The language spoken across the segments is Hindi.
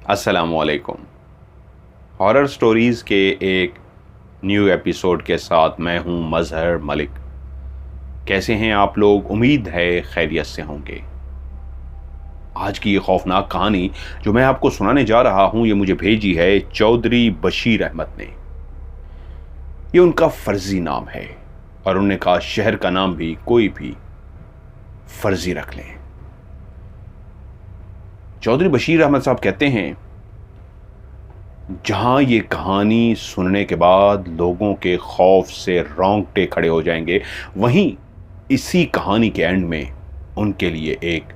अस्सलामुअलैकुम। हॉरर स्टोरीज़ के एक न्यू एपिसोड के साथ मैं हूं मज़हर मलिक। कैसे हैं आप लोग? उम्मीद है खैरियत से होंगे। आज की ये खौफनाक कहानी जो मैं आपको सुनाने जा रहा हूं, ये मुझे भेजी है चौधरी बशीर अहमद ने। ये उनका फर्जी नाम है और उन्होंने कहा शहर का नाम भी कोई भी फर्जी रख लें। चौधरी बशीर अहमद साहब कहते हैं, जहां ये कहानी सुनने के बाद लोगों के खौफ से रोंगटे खड़े हो जाएंगे, वहीं इसी कहानी के एंड में उनके लिए एक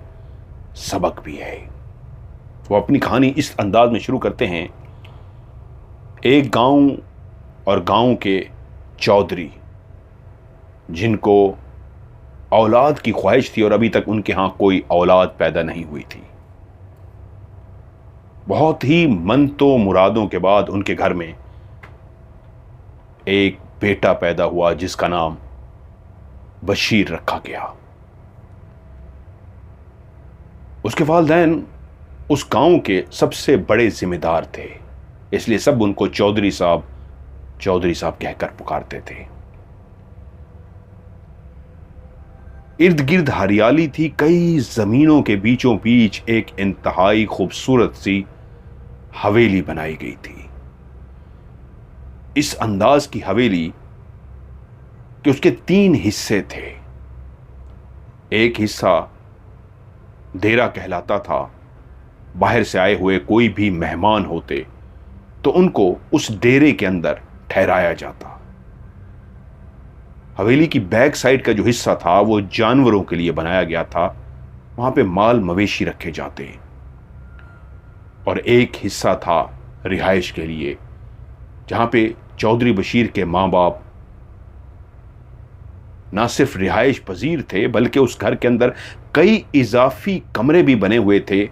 सबक भी है। वो अपनी कहानी इस अंदाज में शुरू करते हैं। एक गांव और गांव के चौधरी, जिनको औलाद की ख्वाहिश थी और अभी तक उनके यहां कोई औलाद पैदा नहीं हुई थी। बहुत ही मनतो मुरादों के बाद उनके घर में एक बेटा पैदा हुआ जिसका नाम बशीर रखा गया। उसके वालिदैन उस गांव के सबसे बड़े जिम्मेदार थे, इसलिए सब उनको चौधरी साहब कहकर पुकारते थे। इर्द गिर्द हरियाली थी। कई जमीनों के बीचों बीच एक इंतहाई खूबसूरत सी हवेली बनाई गई थी। इस अंदाज की हवेली कि उसके 3 हिस्से थे। एक हिस्सा डेरा कहलाता था। बाहर से आए हुए कोई भी मेहमान होते तो उनको उस डेरे के अंदर ठहराया जाता। हवेली की बैक साइड का जो हिस्सा था वो जानवरों के लिए बनाया गया था। वहां पे माल मवेशी रखे जाते। और एक हिस्सा था रिहाइश के लिए, जहां पे चौधरी बशीर के माँ बाप ना सिर्फ रिहाइश पजीर थे, बल्कि उस घर के अंदर कई इजाफी कमरे भी बने हुए थे,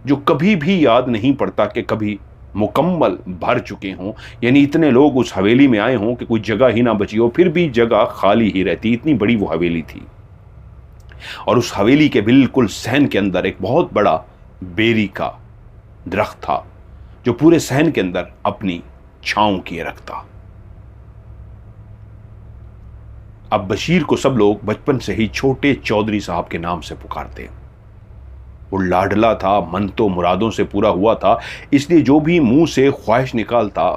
जो कभी भी याद नहीं पड़ता कि कभी मुकम्मल भर चुके हों। यानी इतने लोग उस हवेली में आए हों कि कोई जगह ही ना बची हो, फिर भी जगह खाली ही रहती, इतनी बड़ी वो हवेली थी। और उस हवेली के बिल्कुल सहन के अंदर एक बहुत बड़ा बेरी का दरख्त था, जो पूरे सहन के अंदर अपनी छांव किए रखता। अब बशीर को सब लोग बचपन से ही छोटे चौधरी साहब के नाम से पुकारते। वो लाडला था, मन तो मुरादों से पूरा हुआ था, इसलिए जो भी मुंह से ख्वाहिश निकालता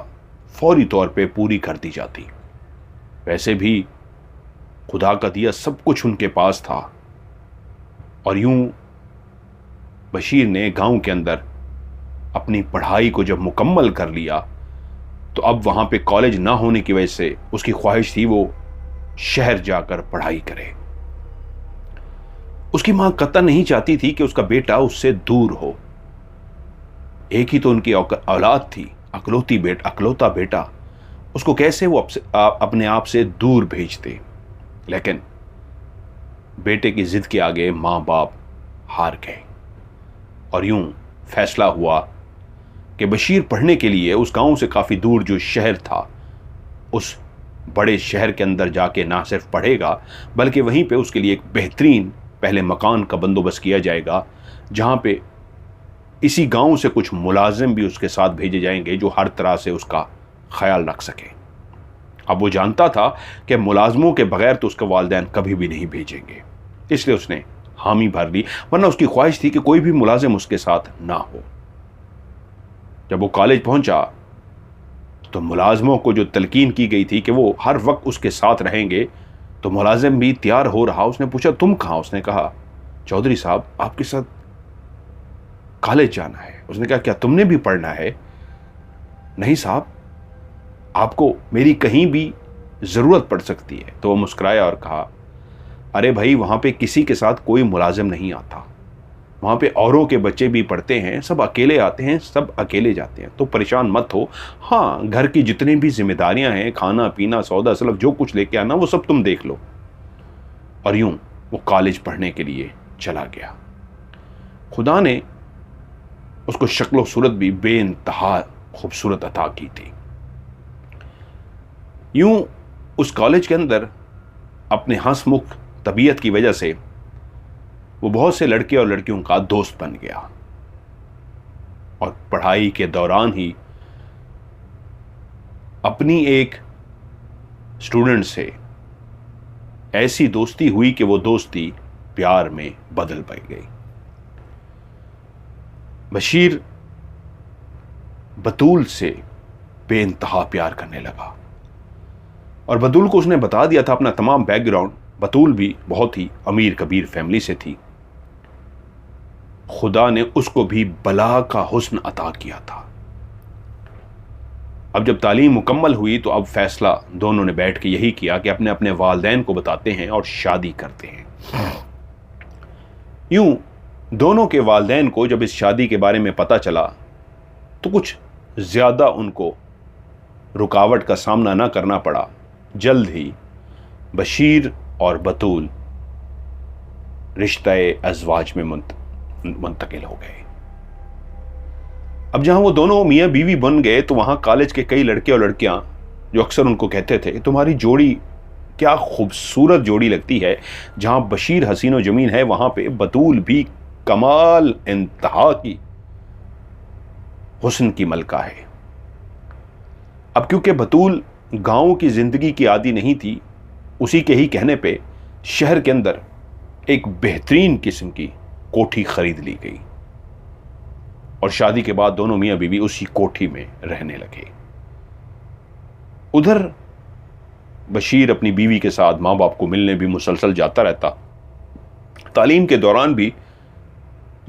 फौरी तौर पे पूरी कर दी जाती। वैसे भी खुदा का दिया सब कुछ उनके पास था। और यूं बशीर ने गांव के अंदर अपनी पढ़ाई को जब मुकम्मल कर लिया, तो अब वहां पे कॉलेज ना होने की वजह से उसकी ख्वाहिश थी वो शहर जाकर पढ़ाई करे। उसकी मां कतई नहीं चाहती थी कि उसका बेटा उससे दूर हो। एक ही तो उनकी औलाद थी, अकलौता बेटा, उसको कैसे वो अपने आप से दूर भेजते। लेकिन बेटे की जिद के आगे मां बाप हार गए और यूं फैसला हुआ कि बशीर पढ़ने के लिए उस गांव से काफी दूर जो शहर था, उस बड़े शहर के अंदर जाके ना सिर्फ पढ़ेगा, बल्कि वहीं पे उसके लिए एक बेहतरीन पहले मकान का बंदोबस्त किया जाएगा, जहां पे इसी गांव से कुछ मुलाजिम भी उसके साथ भेजे जाएंगे जो हर तरह से उसका ख्याल रख सके। अब वो जानता था कि मुलाजमों के बगैर तो उसके वालिदैन कभी भी नहीं भेजेंगे, इसलिए उसने हामी भर ली, वरना उसकी ख्वाहिश थी कि कोई भी मुलाजिम उसके साथ ना हो। जब वो कॉलेज पहुंचा तो मुलाजमों को जो तलकीन की गई थी कि वो हर वक्त उसके साथ रहेंगे, तो मुलाजिम भी तैयार हो रहा। उसने पूछा, तुम कहाँ? उसने कहा, चौधरी साहब आपके साथ कॉलेज जाना है। उसने कहा, क्या तुमने भी पढ़ना है? नहीं साहब, आपको मेरी कहीं भी ज़रूरत पड़ सकती है। तो वो मुस्कुराया और कहा, अरे भाई, वहाँ पे किसी के साथ कोई मुलाजिम नहीं आता, वहाँ पे औरों के बच्चे भी पढ़ते हैं, सब अकेले आते हैं, सब अकेले जाते हैं, तो परेशान मत हो। हाँ, घर की जितनी भी जिम्मेदारियां हैं, खाना पीना सौदा सलफ जो कुछ लेके आना, वो सब तुम देख लो। और यूं वो कॉलेज पढ़ने के लिए चला गया। खुदा ने उसको शक्ल सूरत भी बेइंतहा खूबसूरत अता की थी। यूं उस कॉलेज के अंदर अपने हंसमुख तबीयत की वजह से वो बहुत से लड़के और लड़कियों का दोस्त बन गया। और पढ़ाई के दौरान ही अपनी एक स्टूडेंट से ऐसी दोस्ती हुई कि वो दोस्ती प्यार में बदल पाई गई। बशीर बतूल से बेइंतहा प्यार करने लगा और बतूल को उसने बता दिया था अपना तमाम बैकग्राउंड। बतूल भी बहुत ही अमीर कबीर फैमिली से थी। खुदा ने उसको भी बला का हुस्न अता किया था। अब जब तालीम मुकम्मल हुई तो अब फैसला दोनों ने बैठ के यही किया कि अपने अपने वालिदैन को बताते हैं और शादी करते हैं। यूं दोनों के वालिदैन को जब इस शादी के बारे में पता चला तो कुछ ज्यादा उनको रुकावट का सामना ना करना पड़ा। जल्द ही बशीर और बतूल रिश्ते अज़वाज में मुंतकिल हो गए। अब जहां वो दोनों मियां बीवी बन गए तो वहां कॉलेज के कई लड़के और लड़कियां जो अक्सर उनको कहते थे तुम्हारी जोड़ी क्या खूबसूरत जोड़ी लगती है। जहां बशीर हसीन और जमीन है वहां पे बतूल भी कमाल इंतहा की हुस्न की मलका है। अब क्योंकि बतूल गांव की जिंदगी की आदी नहीं थी, उसी के ही कहने पे शहर के अंदर एक बेहतरीन किस्म की कोठी खरीद ली गई और शादी के बाद दोनों मियां बीवी उसी कोठी में रहने लगे। उधर बशीर अपनी बीवी के साथ मां बाप को मिलने भी मुसलसल जाता रहता। तालीम के दौरान भी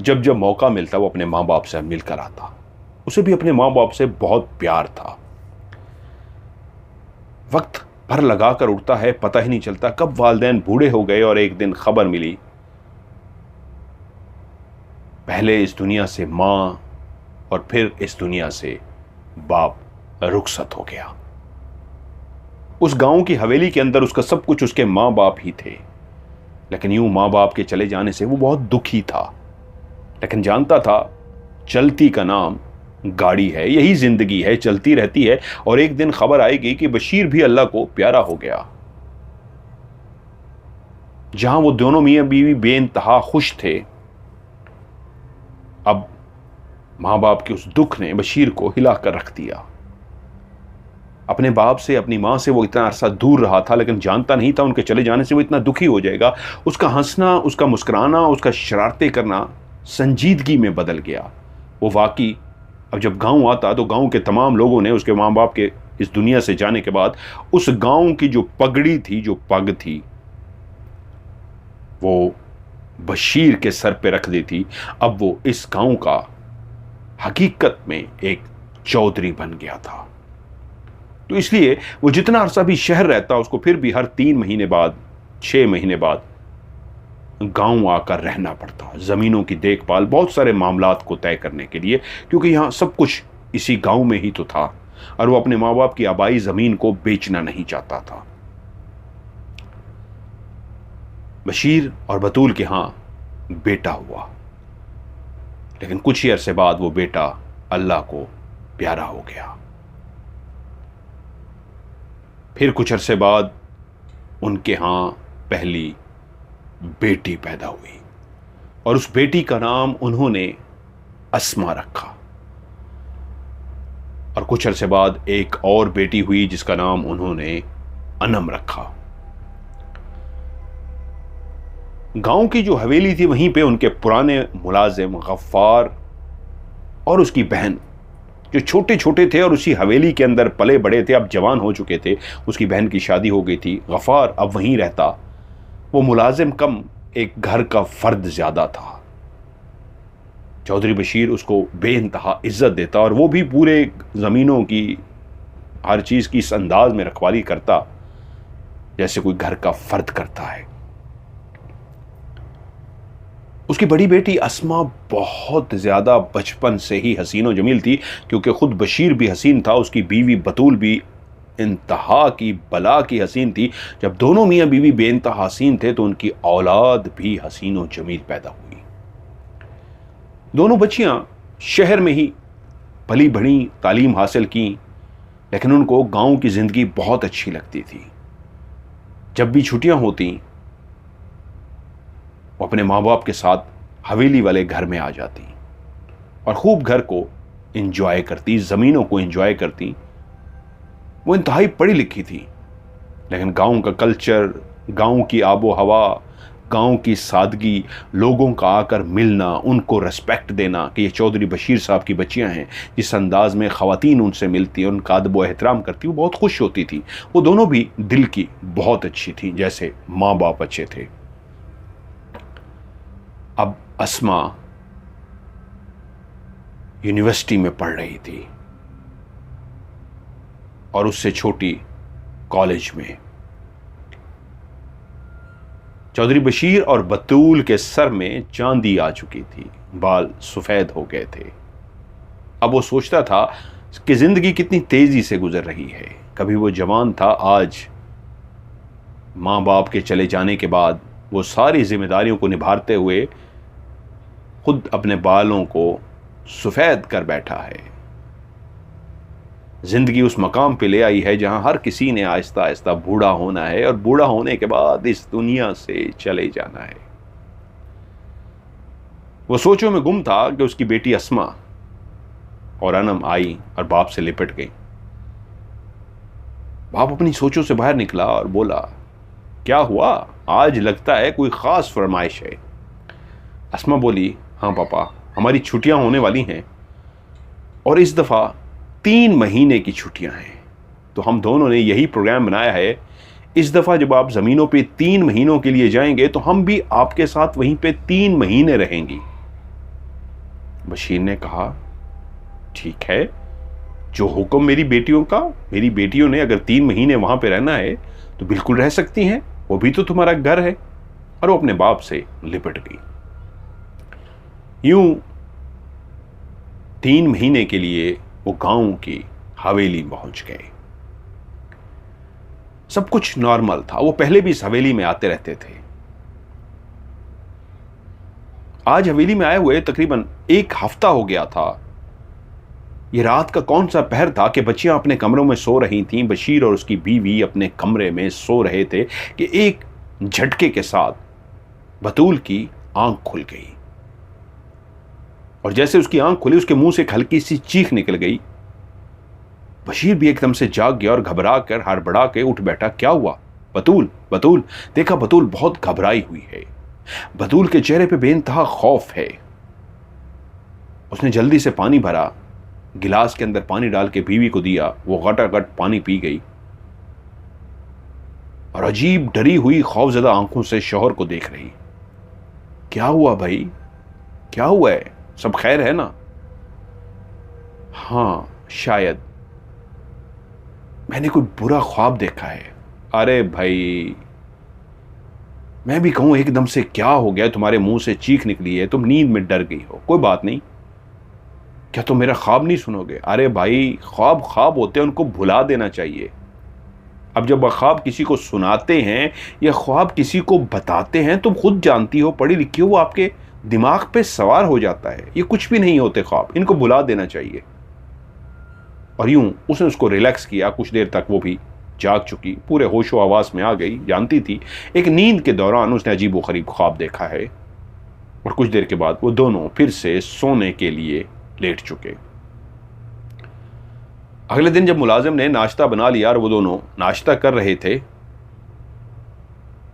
जब जब मौका मिलता वो अपने मां बाप से मिलकर आता। उसे भी अपने मां बाप से बहुत प्यार था। वक्त भर लगाकर उठता है, पता ही नहीं चलता कब वालिदैन बूढ़े हो गए और एक दिन खबर मिली पहले इस दुनिया से मां और फिर इस दुनिया से बाप रुखसत हो गया। उस गांव की हवेली के अंदर उसका सब कुछ उसके मां बाप ही थे, लेकिन यूं मां बाप के चले जाने से वो बहुत दुखी था। लेकिन जानता था चलती का नाम गाड़ी है, यही जिंदगी है, चलती रहती है और एक दिन खबर आएगी कि बशीर भी अल्लाह को प्यारा हो गया। जहां वो दोनों मियां बीवी बेइंतहा खुश थे, अब मां बाप के उस दुख ने बशीर को हिला कर रख दिया। अपने बाप से अपनी मां से वो इतना अरसा दूर रहा था, लेकिन जानता नहीं था उनके चले जाने से वो इतना दुखी हो जाएगा। उसका हंसना, उसका मुस्कुराना, उसका शरारतें करना संजीदगी में बदल गया। वो वाकई अब जब गांव आता तो गांव के तमाम लोगों ने उसके मां बाप के इस दुनिया से जाने के बाद उस गांव की जो पगड़ी थी, जो पग थी, वो बशीर के सर पे रख दी थी। अब वो इस गांव का हकीकत में एक चौधरी बन गया था। तो इसलिए वो जितना अरसा भी शहर रहता उसको फिर भी हर 3 महीने बाद, 6 महीने बाद गांव आकर रहना पड़ता। जमीनों की देखभाल, बहुत सारे मामलात को तय करने के लिए, क्योंकि यहां सब कुछ इसी गांव में ही तो था और वो अपने मां बाप की आबाई जमीन को बेचना नहीं चाहता था। बशीर और बतूल के हां बेटा हुआ, लेकिन कुछ ही अरसे बाद वो बेटा अल्लाह को प्यारा हो गया। फिर कुछ अरसे बाद उनके यहां पहली बेटी पैदा हुई और उस बेटी का नाम उन्होंने अस्मा रखा। और कुछ अरसे बाद एक और बेटी हुई जिसका नाम उन्होंने अनम रखा। गांव की जो हवेली थी वहीं पे उनके पुराने मुलाजिम गफ्फार और उसकी बहन, जो छोटे छोटे थे और उसी हवेली के अंदर पले बड़े थे, अब जवान हो चुके थे। उसकी बहन की शादी हो गई थी। गफ्फार अब वहीं रहता। वो मुलाजिम कम एक घर का फर्द ज्यादा था। चौधरी बशीर उसको बेइंतहा इज्जत देता और वो भी पूरे जमीनों की, हर चीज की इस अंदाज में रखवाली करता जैसे कोई घर का फर्द करता है। उसकी बड़ी बेटी अस्मा बहुत ज्यादा बचपन से ही हसीन और जमील थी, क्योंकि खुद बशीर भी हसीन था, उसकी बीवी बतूल भी इंतहा की बला की हसीन थी। जब दोनों मियां बीवी बेइंतहा हसीन थे तो उनकी औलाद भी हसीन और जमील पैदा हुई। दोनों बच्चियां शहर में ही पली बढ़ी, तालीम हासिल की, लेकिन उनको गांव की जिंदगी बहुत अच्छी लगती थी। जब भी छुट्टियां होती वो अपने माँ बाप के साथ हवेली वाले घर में आ जाती और खूब घर को इंजॉय करती, ज़मीनों को इंजॉय करती। वो इंतहाई पढ़ी लिखी थी, लेकिन गांव का कल्चर, गांव की आबो हवा, गांव की सादगी, लोगों का आकर मिलना, उनको रेस्पेक्ट देना कि ये चौधरी बशीर साहब की बच्चियां हैं, जिस अंदाज में ख़वातीन उनसे मिलती, उनका अदब व एहतराम करती, वो बहुत खुश होती थी। वो दोनों भी दिल की बहुत अच्छी थी, जैसे माँ बाप अच्छे थे। अब अस्मा यूनिवर्सिटी में पढ़ रही थी और उससे छोटी कॉलेज में। चौधरी बशीर और बतूल के सर में चांदी आ चुकी थी, बाल सफेद हो गए थे। अब वो सोचता था कि जिंदगी कितनी तेजी से गुजर रही है। कभी वो जवान था, आज माँ बाप के चले जाने के बाद वो सारी जिम्मेदारियों को निभाते हुए खुद अपने बालों को सफेद कर बैठा है। जिंदगी उस मकाम पे ले आई है जहां हर किसी ने आहिस्ता आहिस्ता बूढ़ा होना है और बूढ़ा होने के बाद इस दुनिया से चले जाना है। वो सोचों में गुम था कि उसकी बेटी अस्मा और अनम आई और बाप से लिपट गई। बाप अपनी सोचों से बाहर निकला और बोला, क्या हुआ, आज लगता है कोई खास फरमाइश है। अस्मा बोली, हाँ पापा, हमारी छुट्टियां होने वाली हैं और इस दफ़ा 3 महीने की छुट्टियां हैं, तो हम दोनों ने यही प्रोग्राम बनाया है, इस दफ़ा जब आप ज़मीनों पे 3 महीनों के लिए जाएंगे तो हम भी आपके साथ वहीं पे 3 महीने रहेंगी। बशीर ने कहा, ठीक है, जो हुक्म मेरी बेटियों का, मेरी बेटियों ने अगर 3 महीने वहां पे रहना है तो बिल्कुल रह सकती हैं, वो भी तो तुम्हारा घर है। और वो अपने बाप से लिपट गई। यूं 3 महीने के लिए वो गांव की हवेली पहुंच गए। सब कुछ नॉर्मल था, वो पहले भी इस हवेली में आते रहते थे। आज हवेली में आए हुए तकरीबन 1 हफ्ता हो गया था। ये रात का कौन सा पहर था कि बच्चियां अपने कमरों में सो रही थीं, बशीर और उसकी बीवी अपने कमरे में सो रहे थे कि एक झटके के साथ बतूल की आंख खुल गई। और जैसे उसकी आंख खुली, उसके मुंह से एक हल्की सी चीख निकल गई। बशीर भी एकदम से जाग गया और घबरा कर हड़बड़ा के उठ बैठा। क्या हुआ? बतूल, बतूल। देखा बतूल बहुत घबराई हुई है। बतूल के चेहरे पे बेइंतहा खौफ है। उसने जल्दी से पानी भरा, गिलास के अंदर पानी डाल के बीवी को दिया। वो गटागट पानी पी गई और अजीब डरी हुई खौफजदा आंखों से शौहर को देख रही। क्या हुआ भाई, क्या हुआ है? सब खैर है ना? हाँ, शायद मैंने कोई बुरा ख्वाब देखा है। अरे भाई, मैं भी कहूं एकदम से क्या हो गया, तुम्हारे मुंह से चीख निकली है, तुम नींद में डर गई हो। कोई बात नहीं, क्या तुम मेरा ख्वाब नहीं सुनोगे? अरे भाई, ख्वाब ख्वाब होते हैं, उनको भुला देना चाहिए। अब जब ख्वाब किसी को सुनाते हैं या ख्वाब किसी को बताते हैं, तुम खुद जानती हो, पढ़ी लिखी हो, वो आपके दिमाग पे सवार हो जाता है। ये कुछ भी नहीं होते ख्वाब, इनको भुला देना चाहिए। और यूं उसने उसको रिलैक्स किया। कुछ देर तक वो भी जाग चुकी, पूरे होशो हवास में आ गई। जानती थी एक नींद के दौरान उसने अजीब व गरीब ख्वाब देखा है। और कुछ देर के बाद वो दोनों फिर से सोने के लिए लेट चुके। अगले दिन जब मुलाजिम ने नाश्ता बना लिया और वो दोनों नाश्ता कर रहे थे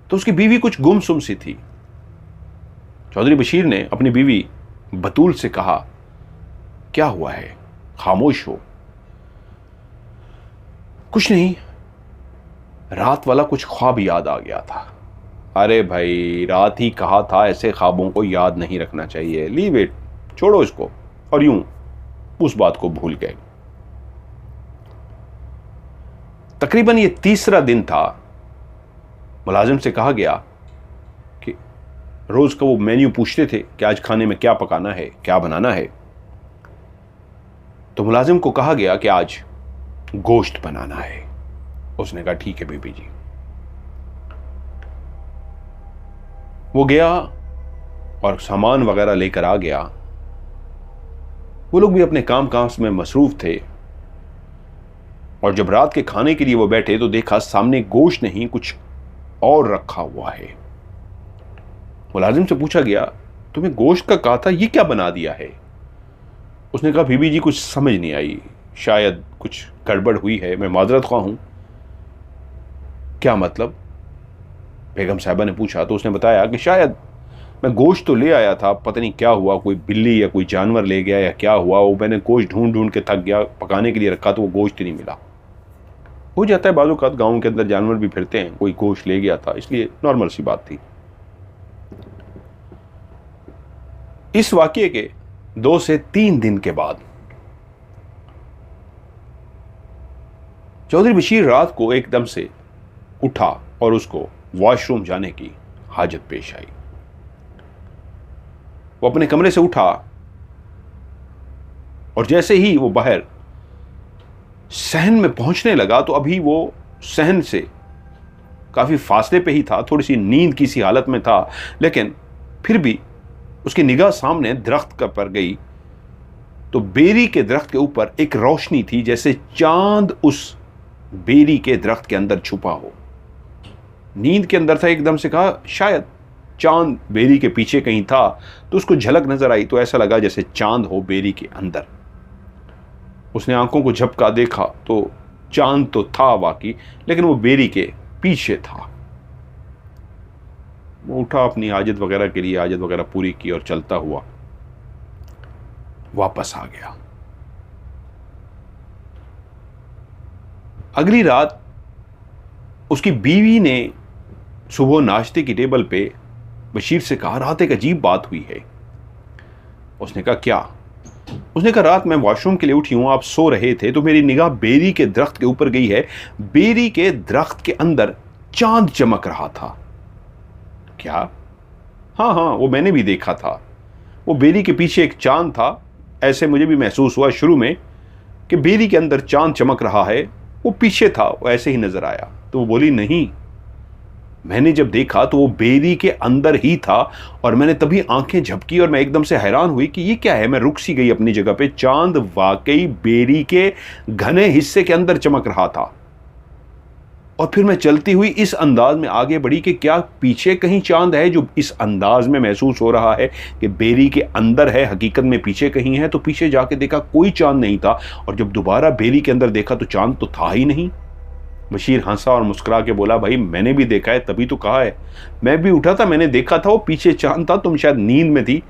तो उसकी बीवी कुछ गुमसुम सी थी। चौधरी बशीर ने अपनी बीवी बतूल से कहा, क्या हुआ है, खामोश हो? कुछ नहीं, रात वाला कुछ ख्वाब याद आ गया था। अरे भाई, रात ही कहा था, ऐसे ख्वाबों को याद नहीं रखना चाहिए। लीव इट, छोड़ो इसको। और यूं उस बात को भूल गए। तकरीबन ये 3रा दिन था। मुलाजिम से कहा गया कि रोज का वो मेन्यू पूछते थे कि आज खाने में क्या पकाना है, क्या बनाना है। तो मुलाजिम को कहा गया कि आज गोश्त बनाना है। उसने कहा ठीक है बीबी जी। वो गया और सामान वगैरह लेकर आ गया। वो लोग भी अपने काम काज में मसरूफ थे। और जब रात के खाने के लिए वो बैठे तो देखा सामने गोश्त नहीं, कुछ और रखा हुआ है। मुलाजिम से पूछा गया, तुम्हें गोश्त का कहा था, ये क्या बना दिया है? उसने कहा बीबी जी कुछ समझ नहीं आई, शायद कुछ गड़बड़ हुई है, मैं माजरत ख्वाह हूं। क्या मतलब? बेगम साहिबा ने पूछा। तो उसने बताया कि शायद मैं गोश्त तो ले आया था, पता नहीं क्या हुआ, कोई बिल्ली या कोई जानवर ले गया या क्या हुआ, वो मैंने गोश्त ढूंढ ढूंढ के थक गया, पकाने के लिए रखा तो वो गोश्त ही नहीं मिला। हो जाता है बाज़ औक़ात, गाँव के अंदर जानवर भी फिरते हैं, कोई गोश्त ले गया था, इसलिए नॉर्मल सी बात थी। इस वाक़ये के 2 से 3 दिन के बाद चौधरी बशीर रात को एकदम से उठा और उसको वॉशरूम जाने की हाजत पेश आई। वो अपने कमरे से उठा और जैसे ही वो बाहर सहन में पहुंचने लगा तो अभी वो सहन से काफी फासले पे ही था, थोड़ी सी नींद की सी हालत में था, लेकिन फिर भी उसकी निगाह सामने दरख्त का पर गई तो बेरी के दरख्त के ऊपर एक रोशनी थी, जैसे चांद उस बेरी के दरख्त के अंदर छुपा हो। नींद के अंदर था, एकदम से कहा शायद चांद बेरी के पीछे कहीं था, तो उसको झलक नजर आई तो ऐसा लगा जैसे चांद हो बेरी के अंदर। उसने आंखों को झपका, देखा तो चांद तो था वाकई, लेकिन वो बेरी के पीछे था। वो उठा, अपनी हाजत वगैरह के लिए हाजत वगैरह पूरी की और चलता हुआ वापस आ गया। अगली रात उसकी बीवी ने सुबह नाश्ते की टेबल पे बशीर से कहा, रात एक अजीब बात हुई है। उसने कहा क्या? उसने कहा रात मैं वॉशरूम के लिए उठी हूं, आप सो रहे थे तो मेरी निगाह बेरी के दरख्त के ऊपर गई है, बेरी के दरख्त के अंदर चांद चमक रहा था। क्या? हाँ हाँ, वो मैंने भी देखा था, वो बेरी के पीछे एक चांद था। ऐसे मुझे भी महसूस हुआ शुरू में कि बेरी के अंदर चांद चमक रहा है, वो पीछे था, वो ऐसे ही नजर आया। तो वो बोली नहीं, मैंने जब देखा तो वो बेरी के अंदर ही था और मैंने तभी आंखें झपकी और मैं एकदम से हैरान हुई कि ये क्या है। मैं रुक सी गई अपनी जगह पे, चांद वाकई बेरी के घने हिस्से के अंदर चमक रहा था। और फिर मैं चलती हुई इस अंदाज में आगे बढ़ी कि क्या पीछे कहीं चांद है, जो इस अंदाज में महसूस हो रहा है कि बेरी के अंदर है, हकीकत में पीछे कहीं है। तो पीछे जाके देखा कोई चांद नहीं था, और जब दोबारा बेरी के अंदर देखा तो चांद तो था ही नहीं। बशीर हंसा और मुस्कुरा के बोला, भाई मैंने भी देखा है, तभी तो कहा है। मैं भी उठा था, मैंने देखा था, वो पीछे चांद था, तुम शायद नींद में थी।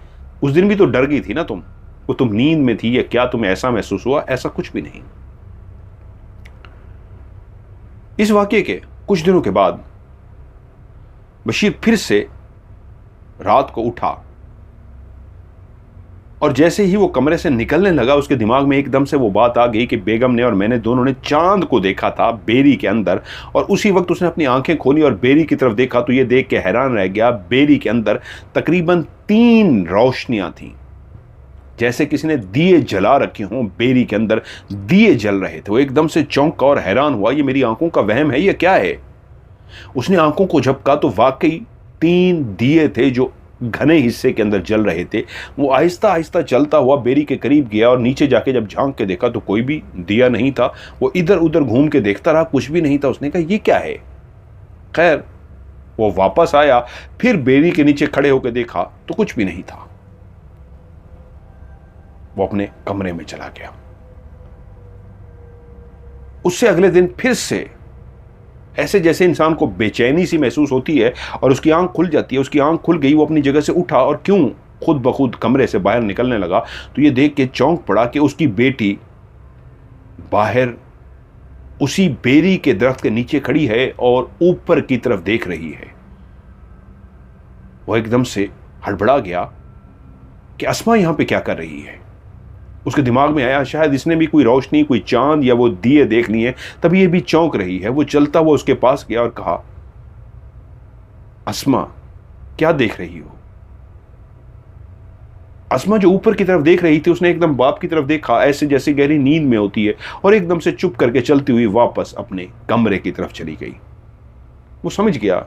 उस दिन भी तो डर गई थी ना तुम, वो तुम नींद में थी या क्या तुम्हें ऐसा महसूस हुआ? ऐसा कुछ भी नहीं। इस वाकये के कुछ दिनों के बाद बशीर फिर से रात को उठा और जैसे ही वो कमरे से निकलने लगा उसके दिमाग में एकदम से वो बात आ गई कि बेगम ने और मैंने दोनों ने चांद को देखा था बेरी के अंदर। और उसी वक्त उसने अपनी आंखें खोली और बेरी की तरफ देखा तो ये देख के हैरान रह गया, बेरी के अंदर तकरीबन 3 रोशनियां थीं, जैसे किसी ने दिए जला रखे हों। बेरी के अंदर दिए जल रहे थे। वो एकदम से चौंका और हैरान हुआ, ये मेरी आंखों का वहम है, ये क्या है? उसने आंखों को झपका तो वाकई 3 दिए थे जो घने हिस्से के अंदर जल रहे थे। वो आहिस्ता आहिस्ता चलता हुआ बेरी के करीब गया और नीचे जाके जब झांक के देखा तो कोई भी दिया नहीं था। वो इधर उधर घूम के देखता रहा, कुछ भी नहीं था। उसने कहा ये क्या है? खैर वो वापस आया, फिर बेरी के नीचे खड़े होकर देखा तो कुछ भी नहीं था। वो अपने कमरे में चला गया। उससे अगले दिन फिर से ऐसे जैसे इंसान को बेचैनी सी महसूस होती है और उसकी आंख खुल जाती है। उसकी आंख खुल गई, वो अपनी जगह से उठा और क्यों खुद ब खुद कमरे से बाहर निकलने लगा तो ये देख के चौंक पड़ा कि उसकी बेटी बाहर उसी बेरी के दरख्त के नीचे खड़ी है और ऊपर की तरफ देख रही है। वो एकदम से हड़बड़ा गया कि अस्मा यहां पे क्या कर रही है। उसके दिमाग में आया शायद इसने भी कोई रोशनी, कोई चांद या वो दिए देख लिए, तभी ये भी चौंक रही है। वो चलता हुआ उसके पास गया और कहा, अस्मा क्या देख रही हो? अस्मा जो ऊपर की तरफ देख रही थी उसने एकदम बाप की तरफ देखा, ऐसे जैसे गहरी नींद में होती है, और एकदम से चुप करके चलती हुई वापस अपने कमरे की तरफ चली गई। वो समझ गया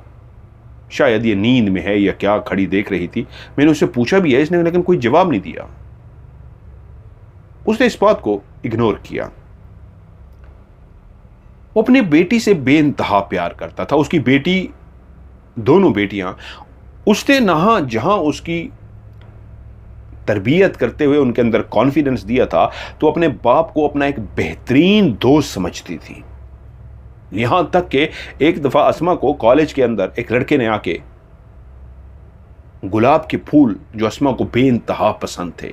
शायद ये नींद में है या क्या, खड़ी देख रही थी। मैंने उससे पूछा भी है इसने, लेकिन कोई जवाब नहीं दिया। उसने इस बात को इग्नोर किया। वो अपनी बेटी से बेइंतहा प्यार करता था। उसकी बेटी, दोनों बेटियां, उसने जहां उसकी तरबियत करते हुए उनके अंदर कॉन्फिडेंस दिया था, तो अपने बाप को अपना एक बेहतरीन दोस्त समझती थी। यहां तक कि एक दफा अस्मा को कॉलेज के अंदर एक लड़के ने आके गुलाब के फूल, जो अस्मा को बेइंतहा पसंद थे,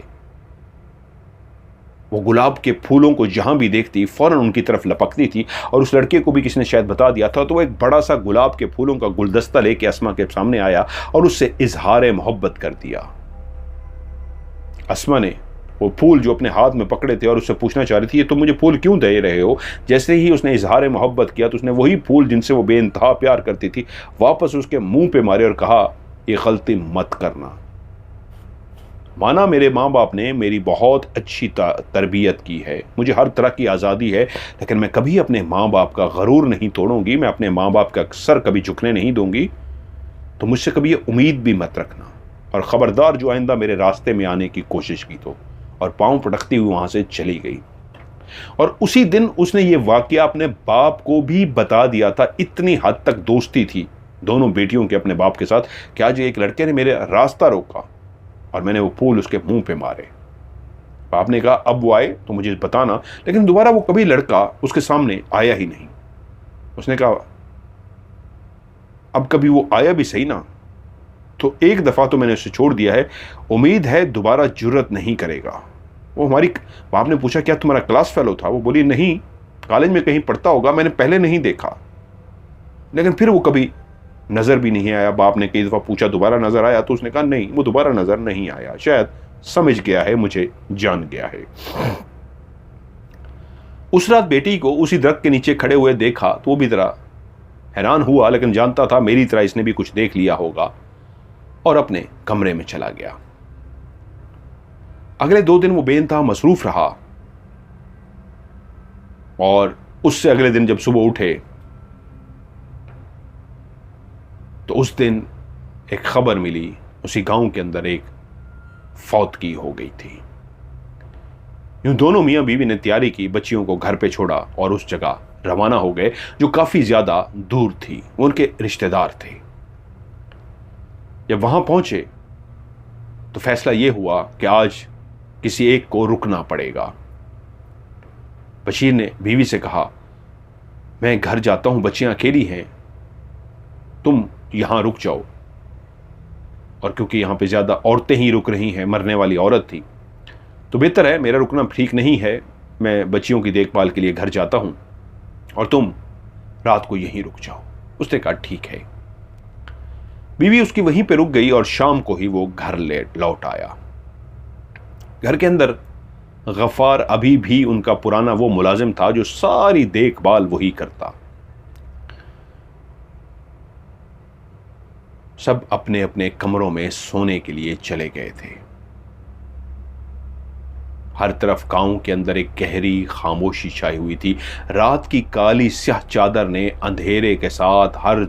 वो गुलाब के फूलों को जहां भी देखती फौरन उनकी तरफ लपकती थी, और उस लड़के को भी किसी ने शायद बता दिया था, तो वो एक बड़ा सा गुलाब के फूलों का गुलदस्ता लेके अस्मा के सामने आया और उससे इजहार मोहब्बत कर दिया। अस्मा ने वो फूल जो अपने हाथ में पकड़े थे और उससे पूछना चाह रही थी, ये तुम मुझे फूल क्यों दे रहे हो, जैसे ही उसने इजहार मोहब्बत किया तो उसने वही फूल जिनसे वो बेइंतहा प्यार करती थी वापस उसके मुंह पे मारे और कहा, ये गलती मत करना। माना मेरे माँ बाप ने मेरी बहुत अच्छी तरबियत की है, मुझे हर तरह की आज़ादी है, लेकिन मैं कभी अपने माँ बाप का गरूर नहीं तोड़ूंगी, मैं अपने माँ बाप का सर कभी झुकने नहीं दूंगी, तो मुझसे कभी ये उम्मीद भी मत रखना, और ख़बरदार जो आइंदा मेरे रास्ते में आने की कोशिश की तो। और पाँव पटकती हुई वहाँ से चली गई। और उसी दिन उसने ये वाक़या अपने बाप को भी बता दिया था। इतनी हद तक दोस्ती थी दोनों बेटियों के अपने बाप के साथ कि आज एक लड़के ने मेरे रास्ता रोका और मैंने वो फूल उसके मुंह पे मारे। बाप ने कहा, अब वो आए तो मुझे बताना, लेकिन दोबारा वो कभी लड़का उसके सामने आया ही नहीं। उसने कहा, अब कभी वो आया भी सही ना, तो एक दफ़ा तो मैंने उसे छोड़ दिया है, उम्मीद है दोबारा जुर्रत नहीं करेगा। वो हमारी बाप ने पूछा, क्या तुम्हारा क्लास फेलो था? वो बोली, नहीं, कॉलेज में कहीं पढ़ता होगा, मैंने पहले नहीं देखा। लेकिन फिर वो कभी नज़र भी नहीं आया। बाप ने कई दफ़ा पूछा, दोबारा नज़र आया? तो उसने कहा, नहीं, वो दोबारा नज़र नहीं आया, शायद समझ गया है, मुझे जान गया है। उस रात बेटी को उसी दरख्त के नीचे खड़े हुए देखा तो वो भी जरा हैरान हुआ, लेकिन जानता था मेरी तरह इसने भी कुछ देख लिया होगा, और अपने कमरे में चला गया। अगले 2 दिन वो बेइंतहा मसरूफ रहा, और उससे अगले दिन जब सुबह उठे तो उस दिन एक खबर मिली, उसी गांव के अंदर एक फौतगी हो गई थी। यूं दोनों मियां बीवी ने तैयारी की, बच्चियों को घर पे छोड़ा और उस जगह रवाना हो गए जो काफी ज्यादा दूर थी, वो उनके रिश्तेदार थे। जब वहां पहुंचे तो फैसला यह हुआ कि आज किसी एक को रुकना पड़ेगा। बशीर ने बीवी से कहा, मैं घर जाता हूं, बच्चियां अकेली हैं, तुम यहां रुक जाओ। और क्योंकि यहां पे ज्यादा औरतें ही रुक रही हैं, मरने वाली औरत थी, तो बेहतर है, मेरा रुकना ठीक नहीं है, मैं बच्चियों की देखभाल के लिए घर जाता हूं और तुम रात को यहीं रुक जाओ। उसने कहा, ठीक है। बीवी उसकी वहीं पे रुक गई और शाम को ही वो घर लौट आया। घर के अंदर गफ्फार अभी भी उनका पुराना वो मुलाजिम था जो सारी देखभाल वही करता। सब अपने अपने कमरों में सोने के लिए चले गए थे। हर तरफ गांव के अंदर एक गहरी खामोशी छाई हुई थी। रात की काली स्याह चादर ने अंधेरे के साथ हर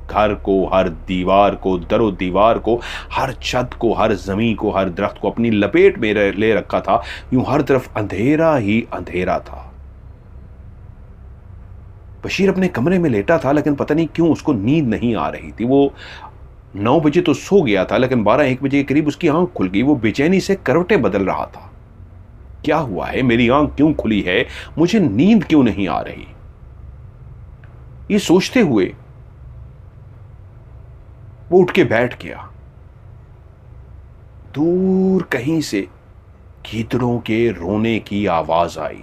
घर को, हर दीवार को, दरो दीवार को, हर छत को, हर जमीन को, हर दरख्त को अपनी लपेट में ले रखा था। यूं हर तरफ अंधेरा ही अंधेरा था। बशीर अपने कमरे में लेटा था, लेकिन पता नहीं क्यों उसको नींद नहीं आ रही थी। वो 9 बजे तो सो गया था, लेकिन 12-1 बजे के करीब उसकी आंख खुल गई। वो बेचैनी से करवटें बदल रहा था। क्या हुआ है? मेरी आंख क्यों खुली है? मुझे नींद क्यों नहीं आ रही? ये सोचते हुए वो उठ के बैठ गया। दूर कहीं से गीदड़ों के रोने की आवाज आई।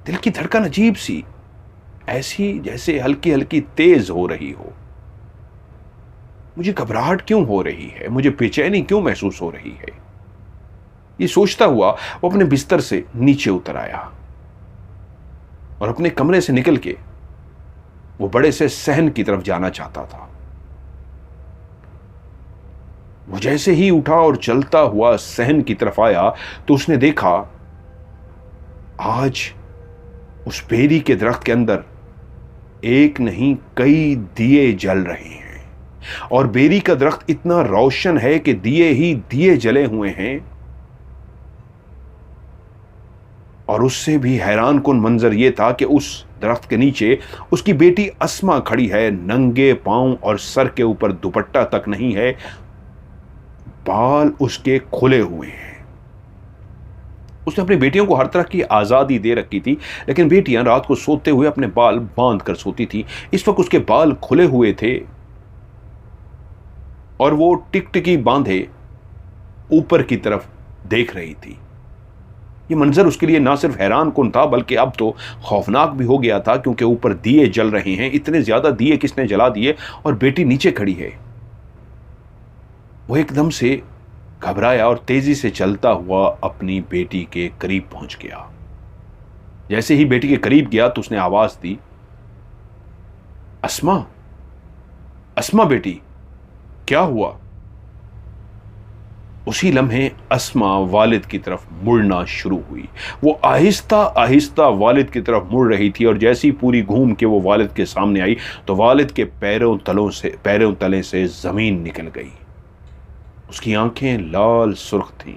दिल की धड़कन अजीब सी, ऐसी जैसे हल्की हल्की तेज हो रही हो। मुझे घबराहट क्यों हो रही है? मुझे बेचैनी क्यों महसूस हो रही है? ये सोचता हुआ वो अपने बिस्तर से नीचे उतर आया और अपने कमरे से निकल के वो बड़े से सहन की तरफ जाना चाहता था। वो जैसे ही उठा और चलता हुआ सहन की तरफ आया तो उसने देखा आज उस बेरी के दरख्त के अंदर एक नहीं कई दिए जल रहे हैं, और बेरी का दरख्त इतना रोशन है कि दिए ही दिए जले हुए हैं। और उससे भी हैरान कुन मंजर यह था कि उस दरख्त के नीचे उसकी बेटी अस्मा खड़ी है, नंगे पांव और सर के ऊपर दुपट्टा तक नहीं है। बाल उसके खुले हुए हैं। उसने अपनी बेटियों को हर तरह की आज़ादी दे रखी थी, लेकिन बेटियां रात को सोते हुए अपने बाल बांध कर सोती थी। इस वक्त उसके बाल खुले हुए थे और वो टिकटिकी बांधे ऊपर की तरफ देख रही थी। ये मंजर उसके लिए ना सिर्फ हैरान कुन था, बल्कि अब तो खौफनाक भी हो गया था, क्योंकि ऊपर दिए जल रहे हैं। इतने ज्यादा दिए किसने जला दिए, और बेटी नीचे खड़ी है। वो एकदम से घबराया और तेजी से चलता हुआ अपनी बेटी के करीब पहुंच गया। जैसे ही बेटी के करीब गया तो उसने आवाज दी, अस्मा, अस्मा बेटी, क्या हुआ? उसी लम्हे अस्मा वालिद की तरफ मुड़ना शुरू हुई। वो आहिस्ता आहिस्ता वालिद की तरफ मुड़ रही थी, और जैसी पूरी घूम के वो वालिद के सामने आई तो वालिद के पैरों तले से जमीन निकल गई। उसकी आंखें लाल सुर्ख थीं।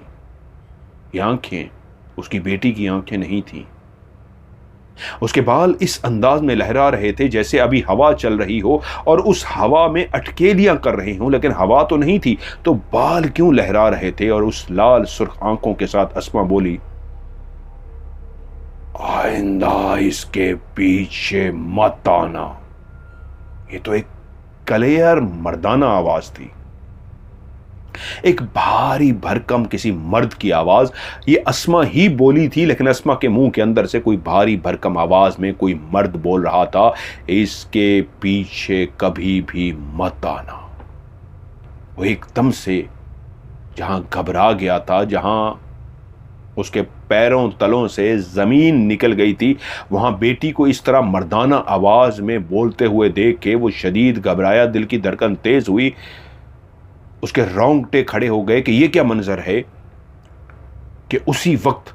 ये आंखें उसकी बेटी की आंखें नहीं थीं। उसके बाल इस अंदाज में लहरा रहे थे जैसे अभी हवा चल रही हो और उस हवा में अटकेलियां कर रही हों, लेकिन हवा तो नहीं थी, तो बाल क्यों लहरा रहे थे? और उस लाल सुर्ख आंखों के साथ अस्मा बोली, आइंदा इसके पीछे मत आना। ये तो एक क्लियर मर्दाना आवाज थी, एक भारी भरकम किसी मर्द की आवाज। ये अस्मा ही बोली थी, लेकिन अस्मा के मुंह के अंदर से कोई भारी भरकम आवाज में कोई मर्द बोल रहा था, इसके पीछे कभी भी मत आना। वो एकदम से जहां घबरा गया था, जहां उसके पैरों तलों से जमीन निकल गई थी, वहां बेटी को इस तरह मर्दाना आवाज में बोलते हुए देख के वो शदीद घबराया। दिल की धड़कन तेज हुई, उसके रोंगटे खड़े हो गए कि यह क्या मंजर है कि उसी वक्त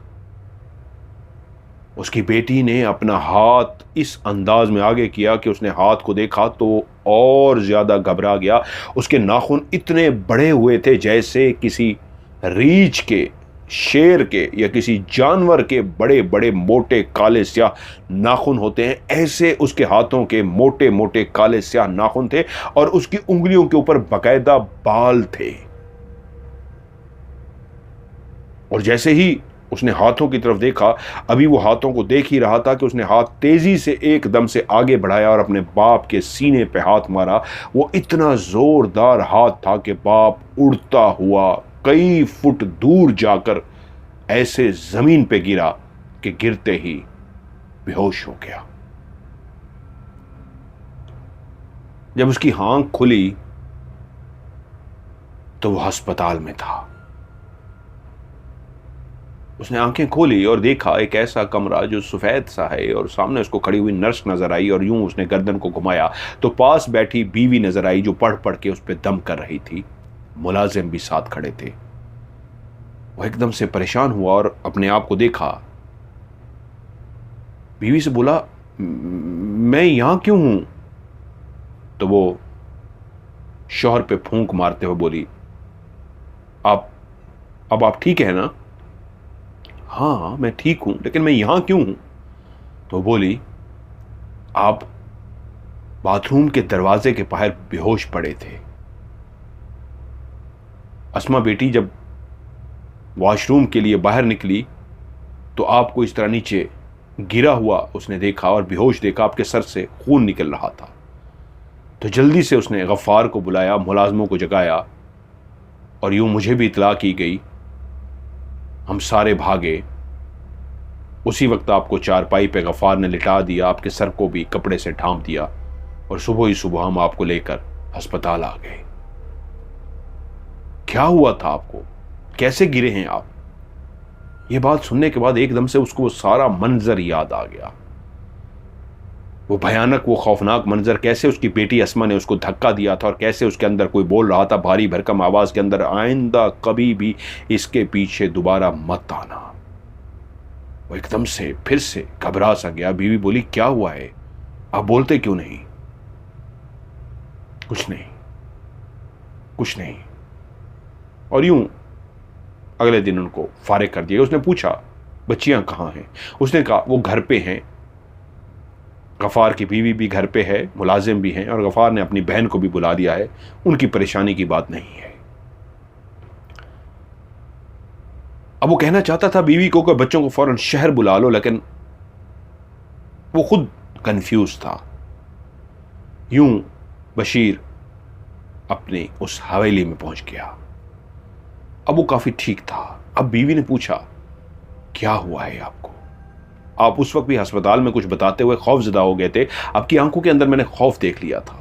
उसकी बेटी ने अपना हाथ इस अंदाज में आगे किया कि उसने हाथ को देखा तो और ज्यादा घबरा गया। उसके नाखून इतने बड़े हुए थे जैसे किसी रीछ के, शेर के या किसी जानवर के बड़े बड़े मोटे काले स्याह नाखून होते हैं, ऐसे उसके हाथों के मोटे मोटे काले स्याह नाखून थे, और उसकी उंगलियों के ऊपर बाकायदा बाल थे। और जैसे ही उसने हाथों की तरफ देखा, अभी वो हाथों को देख ही रहा था कि उसने हाथ तेजी से एकदम से आगे बढ़ाया और अपने बाप के सीने पे हाथ मारा। वो इतना जोरदार हाथ था कि बाप उड़ता हुआ कई फुट दूर जाकर ऐसे जमीन पे गिरा कि गिरते ही बेहोश हो गया। जब उसकी आंख खुली तो वो अस्पताल में था। उसने आंखें खोली और देखा एक ऐसा कमरा जो सफेद सा है, और सामने उसको खड़ी हुई नर्स नजर आई, और यूं उसने गर्दन को घुमाया तो पास बैठी बीवी नजर आई जो पढ़ पढ़ के उस पर दम कर रही थी। मुलाजिम भी साथ खड़े थे। वो एकदम से परेशान हुआ और अपने आप को देखा। बीवी से बोला, मैं यहां क्यों हूं? तो वो शौहर पे फूंक मारते हुए बोली, अब आप ठीक है ना? हाँ मैं ठीक हूं, लेकिन मैं यहां क्यों हूं? तो बोली, आप बाथरूम के दरवाजे के बाहर बेहोश पड़े थे। अस्मा बेटी जब वॉशरूम के लिए बाहर निकली तो आपको इस तरह नीचे गिरा हुआ उसने देखा और बेहोश देखा, आपके सर से खून निकल रहा था। तो जल्दी से उसने गफ्फार को बुलाया, मुलाजमों को जगाया, और यूं मुझे भी इतला की गई। हम सारे भागे। उसी वक्त आपको चारपाई पे गफ्फार ने लिटा दिया, आपके सर को भी कपड़े से ढांप दिया, और सुबह ही सुबह हम आपको लेकर अस्पताल आ गए। क्या हुआ था आपको? कैसे गिरे हैं आप? यह बात सुनने के बाद एकदम से उसको सारा मंजर याद आ गया। वो भयानक, वो खौफनाक मंजर, कैसे उसकी बेटी अस्मा ने उसको धक्का दिया था और कैसे उसके अंदर कोई बोल रहा था भारी भरकम आवाज के अंदर, आइंदा कभी भी इसके पीछे दोबारा मत आना। वो एकदम से फिर से घबरा सा गया। बीवी बोली, क्या हुआ है? आप बोलते क्यों नहीं? कुछ नहीं, कुछ नहीं। और यूं अगले दिन उनको फारिग कर दिया। उसने पूछा, बच्चियां कहाँ हैं? उसने कहा वो घर पे हैं। गफ्फार की बीवी भी घर पे है, मुलाजिम भी हैं, और गफ्फार ने अपनी बहन को भी बुला लिया है। उनकी परेशानी की बात नहीं है। अब वो कहना चाहता था बीवी को कि बच्चों को फौरन शहर बुला लो, लेकिन वो खुद कंफ्यूज था। यूं बशीर अपनी उस हवेली में पहुंच गया। अब वो काफी ठीक था। अब बीवी ने पूछा, क्या हुआ है आपको? आप उस वक्त भी अस्पताल में कुछ बताते हुए खौफजदा हो गए थे। आपकी आंखों के अंदर मैंने खौफ देख लिया था।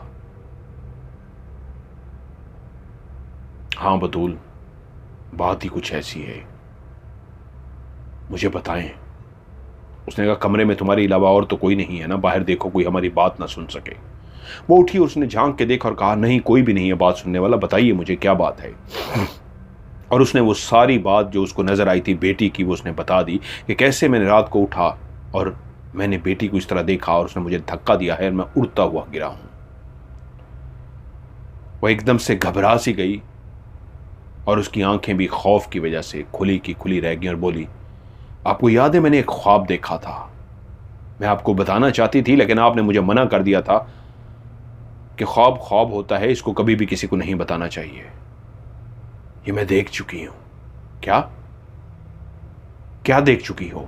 हाँ बतूल, बात ही कुछ ऐसी है, मुझे बताएं। उसने कहा, कमरे में तुम्हारे अलावा और तो कोई नहीं है ना? बाहर देखो, कोई हमारी बात ना सुन सके। वो उठी, उसने झांक के देखा और कहा, नहीं कोई भी नहीं है बात सुनने वाला, बताइए मुझे क्या बात है। और उसने वो सारी बात जो उसको नजर आई थी बेटी की, वो उसने बता दी कि कैसे मैंने रात को उठा और मैंने बेटी को इस तरह देखा और उसने मुझे धक्का दिया है और मैं उड़ता हुआ गिरा हूं। वो एकदम से घबरा सी गई और उसकी आंखें भी खौफ की वजह से खुली की खुली रह गई और बोली, आपको याद है मैंने एक ख्वाब देखा था? मैं आपको बताना चाहती थी लेकिन आपने मुझे मना कर दिया था कि ख्वाब ख्वाब होता है, इसको कभी भी किसी को नहीं बताना चाहिए। ये मैं देख चुकी हूं। क्या क्या देख चुकी हो?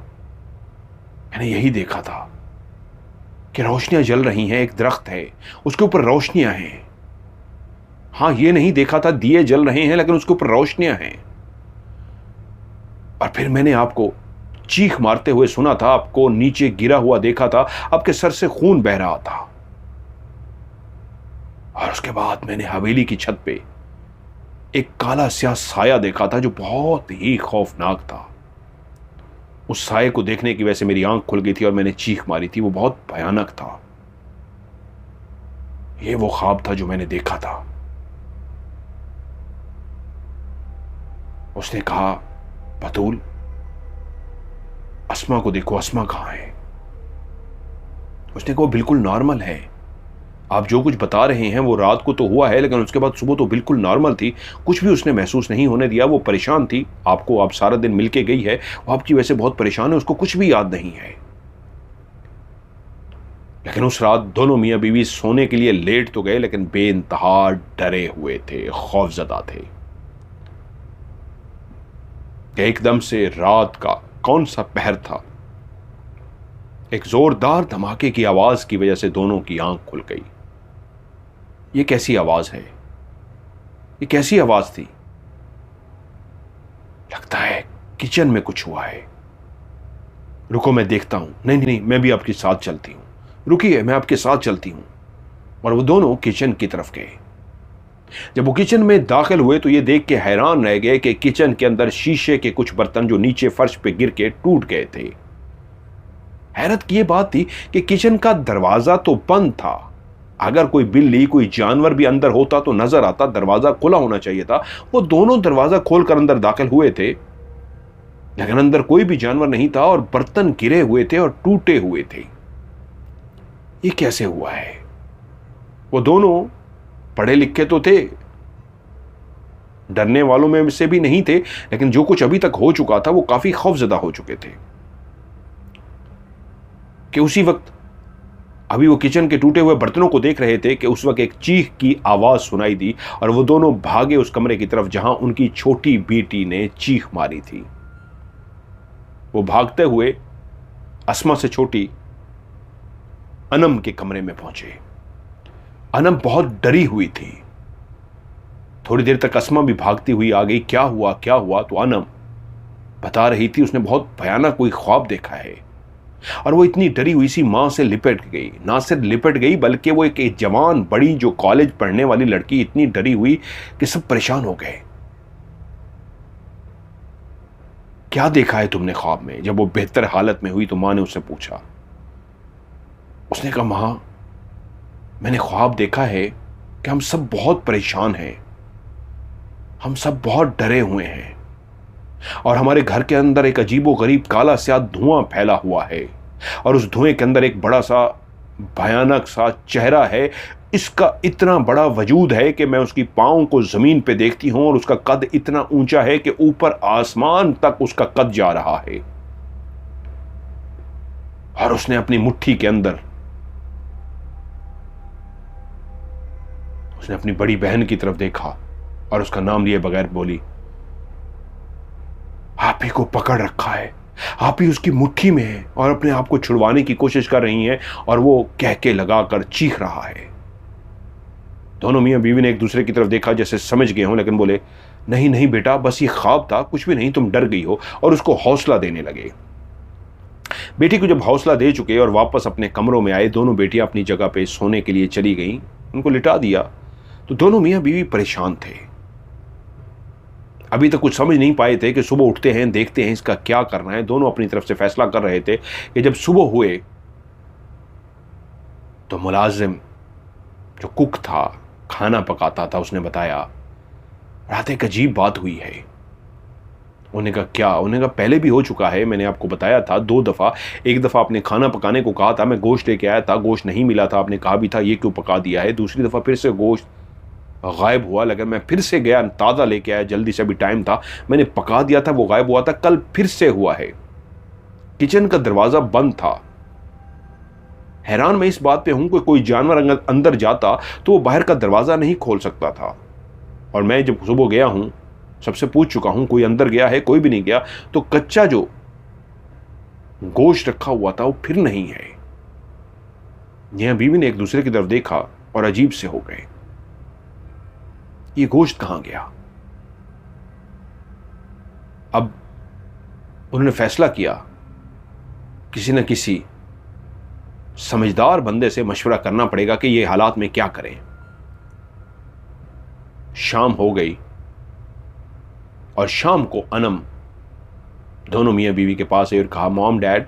मैंने यही देखा था कि रोशनियां जल रही हैं, एक दरख्त है उसके ऊपर रोशनियां हैं। हां, ये नहीं देखा था दिए जल रहे हैं लेकिन उसके ऊपर रोशनियां हैं। और फिर मैंने आपको चीख मारते हुए सुना था, आपको नीचे गिरा हुआ देखा था, आपके सर से खून बह रहा था। और उसके बाद मैंने हवेली की छत पे एक काला स्याह साया देखा था जो बहुत ही खौफनाक था। उस साये को देखने की वजह से मेरी आंख खुल गई थी और मैंने चीख मारी थी। वो बहुत भयानक था। ये वो ख्वाब था जो मैंने देखा था। उसने कहा, बतूल अस्मा को देखो, अस्मा कहां है? उसने कहा, बिल्कुल नॉर्मल है। आप जो कुछ बता रहे हैं वो रात को तो हुआ है लेकिन उसके बाद सुबह तो बिल्कुल नॉर्मल थी, कुछ भी उसने महसूस नहीं होने दिया। वो परेशान थी, आपको आप सारा दिन मिलके गई है, वो आपकी वजह से बहुत परेशान है, उसको कुछ भी याद नहीं है। लेकिन उस रात दोनों मियां बीवी सोने के लिए लेट तो गए लेकिन बेइंतहा डरे हुए थे, खौफजदा थे। एकदम से रात का कौन सा पहर था, एक जोरदार धमाके की आवाज की वजह से दोनों की आंख खुल गई। ये कैसी आवाज है? ये कैसी आवाज थी? लगता है किचन में कुछ हुआ है। रुको मैं देखता हूं। नहीं नहीं, मैं भी आपके साथ चलती हूं। रुकिए, मैं आपके साथ चलती हूं। और वो दोनों किचन की तरफ गए। जब वो किचन में दाखिल हुए तो ये देख के हैरान रह गए कि किचन के अंदर शीशे के कुछ बर्तन जो नीचे फर्श पे गिर के टूट गए थे। हैरत की ये बात थी कि किचन का दरवाजा तो बंद था। अगर कोई बिल्ली, कोई जानवर भी अंदर होता तो नजर आता, दरवाजा खुला होना चाहिए था। वो दोनों दरवाजा खोलकर अंदर दाखिल हुए थे लेकिन अंदर कोई भी जानवर नहीं था और बर्तन गिरे हुए थे और टूटे हुए थे। ये कैसे हुआ है? वो दोनों पढ़े लिखे तो थे, डरने वालों में से भी नहीं थे, लेकिन जो कुछ अभी तक हो चुका था वो काफी खौफजदा हो चुके थे। कि उसी वक्त अभी वो किचन के टूटे हुए बर्तनों को देख रहे थे कि उस वक्त एक चीख की आवाज सुनाई दी और वो दोनों भागे उस कमरे की तरफ जहां उनकी छोटी बेटी ने चीख मारी थी। वो भागते हुए अस्मा से छोटी अनम के कमरे में पहुंचे। अनम बहुत डरी हुई थी। थोड़ी देर तक अस्मा भी भागती हुई आ गई, क्या हुआ क्या हुआ? तो अनम बता रही थी उसने बहुत भयानक कोई ख्वाब देखा है। और वो इतनी डरी हुई सी मां से लिपट गई। ना सिर्फ लिपट गई बल्कि वो एक जवान बड़ी जो कॉलेज पढ़ने वाली लड़की इतनी डरी हुई कि सब परेशान हो गए। क्या देखा है तुमने ख्वाब में? जब वो बेहतर हालत में हुई तो मां ने उससे पूछा। उसने कहा, मां मैंने ख्वाब देखा है कि हम सब बहुत परेशान हैं, हम सब बहुत डरे हुए हैं और हमारे घर के अंदर एक अजीबोगरीब काला स्याह धुआं फैला हुआ है और उस धुएं के अंदर एक बड़ा सा भयानक सा चेहरा है। इसका इतना बड़ा वजूद है कि मैं उसकी पांव को जमीन पे देखती हूं और उसका कद इतना ऊंचा है कि ऊपर आसमान तक उसका कद जा रहा है। और उसने अपनी मुट्ठी के अंदर उसने अपनी बड़ी बहन की तरफ देखा और उसका नाम लिए बगैर बोली, आप आप ही को पकड़ रखा है, आप ही उसकी मुट्ठी में है और अपने आप को छुड़वाने की कोशिश कर रही हैं और वो कह के लगाकर चीख रहा है। दोनों मियां बीवी ने एक दूसरे की तरफ देखा जैसे समझ गए हों, लेकिन बोले, नहीं नहीं बेटा, बस ये ख्वाब था, कुछ भी नहीं, तुम डर गई हो, और उसको हौसला देने लगे। बेटी को जब हौसला दे चुके और वापस अपने कमरों में आए, दोनों बेटियां अपनी जगह पे सोने के लिए चली गईं, उनको लिटा दिया। तो दोनों मियां बीवी परेशान थे। अभी तक कुछ समझ नहीं पाए थे कि सुबह उठते हैं, देखते हैं इसका क्या करना है। दोनों अपनी तरफ से फैसला कर रहे थे कि जब सुबह हुए तो मुलाजिम जो कुक था, खाना पकाता था, उसने बताया, रात एक अजीब बात हुई है। उन्होंने कहा क्या? उन्होंने कहा पहले भी हो चुका है, मैंने आपको बताया था 2 दफ़ा। एक दफ़ा आपने खाना पकाने को कहा था, मैं गोश्त लेके आया था, गोश्त नहीं मिला था, आपने कहा भी था ये क्यों पका दिया है। दूसरी दफ़ा फिर से गोश्त गायब हुआ, लेकिन मैं फिर से गया, ताज़ा लेके आया, जल्दी से, अभी टाइम था, मैंने पका दिया था, वो गायब हुआ था। कल फिर से हुआ है, किचन का दरवाज़ा बंद था। हैरान मैं इस बात पे हूं कि कोई जानवर अंदर जाता तो वो बाहर का दरवाज़ा नहीं खोल सकता था। और मैं जब सुबह गया हूं, सबसे पूछ चुका हूं कोई अंदर गया है, कोई भी नहीं गया। तो कच्चा जो गोश्त रखा हुआ था वो फिर नहीं है। यहां बीवी ने एक दूसरे की तरफ देखा और अजीब से हो गए, ये गोश्त कहां गया? अब उन्होंने फैसला किया किसी न किसी समझदार बंदे से मशवरा करना पड़ेगा कि ये हालात में क्या करें। शाम हो गई और शाम को अनम दोनों मियां बीवी के पास आई और कहा, मॉम डैड,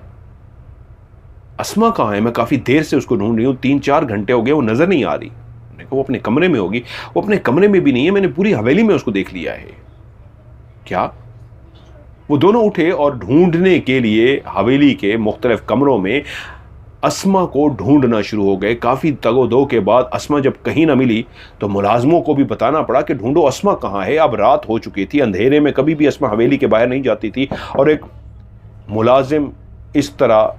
अस्मा कहां है? मैं काफी देर से उसको ढूंढ रही हूं, 3-4 घंटे हो गए, वो नजर नहीं आ रही। मैंने कहा वो अपने कमरे में होगी। वो अपने कमरे में भी नहीं है, मैंने पूरी हवेली में उसको देख लिया है। क्या? वो दोनों उठे और ढूंढने के लिए हवेली के मुख्तलिफ कमरों में अस्मा को ढूंढना शुरू हो गए। काफी तगोदो के बाद अस्मा जब कहीं ना मिली तो मुलाजमों को भी बताना पड़ा कि ढूंढो अस्मा कहां है। अब रात हो चुकी थी, अंधेरे में कभी भी अस्मा हवेली के बाहर नहीं जाती थी। और एक मुलाजिम इस तरह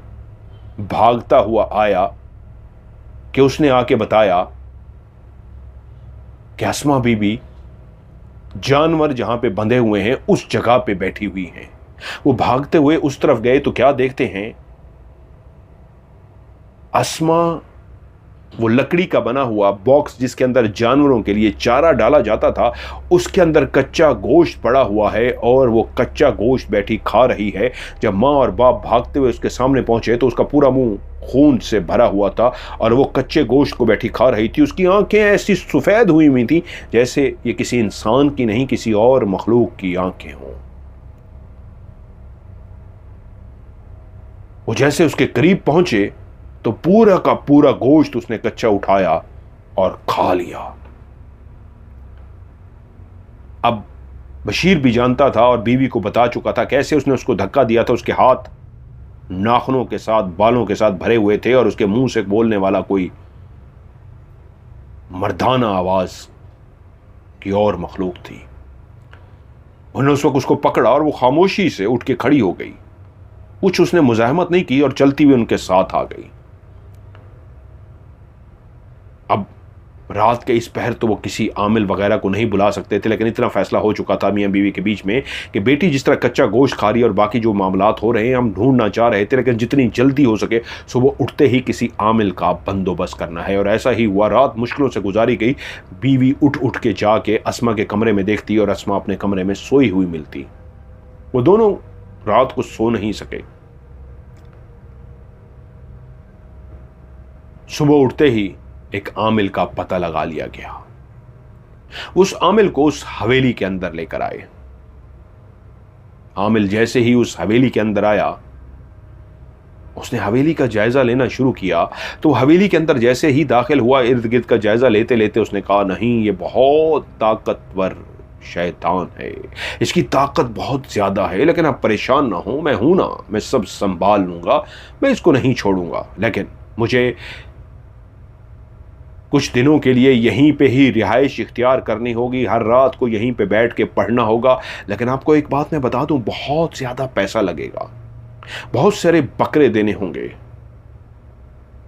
भागता हुआ आया कि उसने आके बताया कि अस्मा बीबी जानवर जहां पे बंधे हुए हैं उस जगह पे बैठी हुई हैं। वो भागते हुए उस तरफ गए तो क्या देखते हैं, अस्मा वो लकड़ी का बना हुआ बॉक्स जिसके अंदर जानवरों के लिए चारा डाला जाता था, उसके अंदर कच्चा गोश्त पड़ा हुआ है और वो कच्चा गोश्त बैठी खा रही है। जब माँ और बाप भागते हुए उसके सामने पहुंचे तो उसका पूरा मुंह खून से भरा हुआ था और वो कच्चे गोश्त को बैठी खा रही थी। उसकी आंखें ऐसी सफ़ेद हुई हुई थी जैसे ये किसी इंसान की नहीं, किसी और मखलूक की आंखें हों। वो जैसे उसके करीब पहुंचे तो पूरा का पूरा गोश्त उसने कच्चा उठाया और खा लिया। अब बशीर भी जानता था और बीवी को बता चुका था कैसे उसने उसको धक्का दिया था। उसके हाथ नाखूनों के साथ, बालों के साथ भरे हुए थे और उसके मुंह से बोलने वाला कोई मर्दाना आवाज की और मखलूक थी। उन्होंने उस वक्त उसको पकड़ा और वो खामोशी से उठ के खड़ी हो गई। कुछ उसने मुजाहमत नहीं की और चलती हुई उनके साथ आ गई। अब रात के इस पहर तो वो किसी आमिल वगैरह को नहीं बुला सकते थे, लेकिन इतना फैसला हो चुका था मियां बीवी के बीच में कि बेटी जिस तरह कच्चा गोश्त खा रही है और बाकी जो मामलात हो रहे हैं हम ढूंढना चाह रहे थे, लेकिन जितनी जल्दी हो सके सुबह उठते ही किसी आमिल का बंदोबस्त करना है। और ऐसा ही हुआ। रात मुश्किलों से गुजारी गई। बीवी उठ उठ के जाके अस्मा के कमरे में देखती और अस्मा अपने कमरे में सोई हुई मिलती। वो दोनों रात को सो नहीं सके। सुबह उठते ही एक आमिल का पता लगा लिया गया। उस आमिल को उस हवेली के अंदर लेकर आए। आमिल जैसे ही उस हवेली के अंदर आया, उसने हवेली का जायजा लेना शुरू किया। तो हवेली के अंदर जैसे ही दाखिल हुआ, इर्द गिर्द का जायजा लेते लेते उसने कहा, नहीं, ये बहुत ताकतवर शैतान है, इसकी ताकत बहुत ज्यादा है, लेकिन आप परेशान ना हो, मैं हूं ना, मैं सब संभाल लूंगा, मैं इसको नहीं छोड़ूंगा। लेकिन मुझे कुछ दिनों के लिए यहीं पे ही रिहाइश इख्तियार करनी होगी, हर रात को यहीं पे बैठ के पढ़ना होगा। लेकिन आपको एक बात मैं बता दूं, बहुत ज़्यादा पैसा लगेगा, बहुत सारे बकरे देने होंगे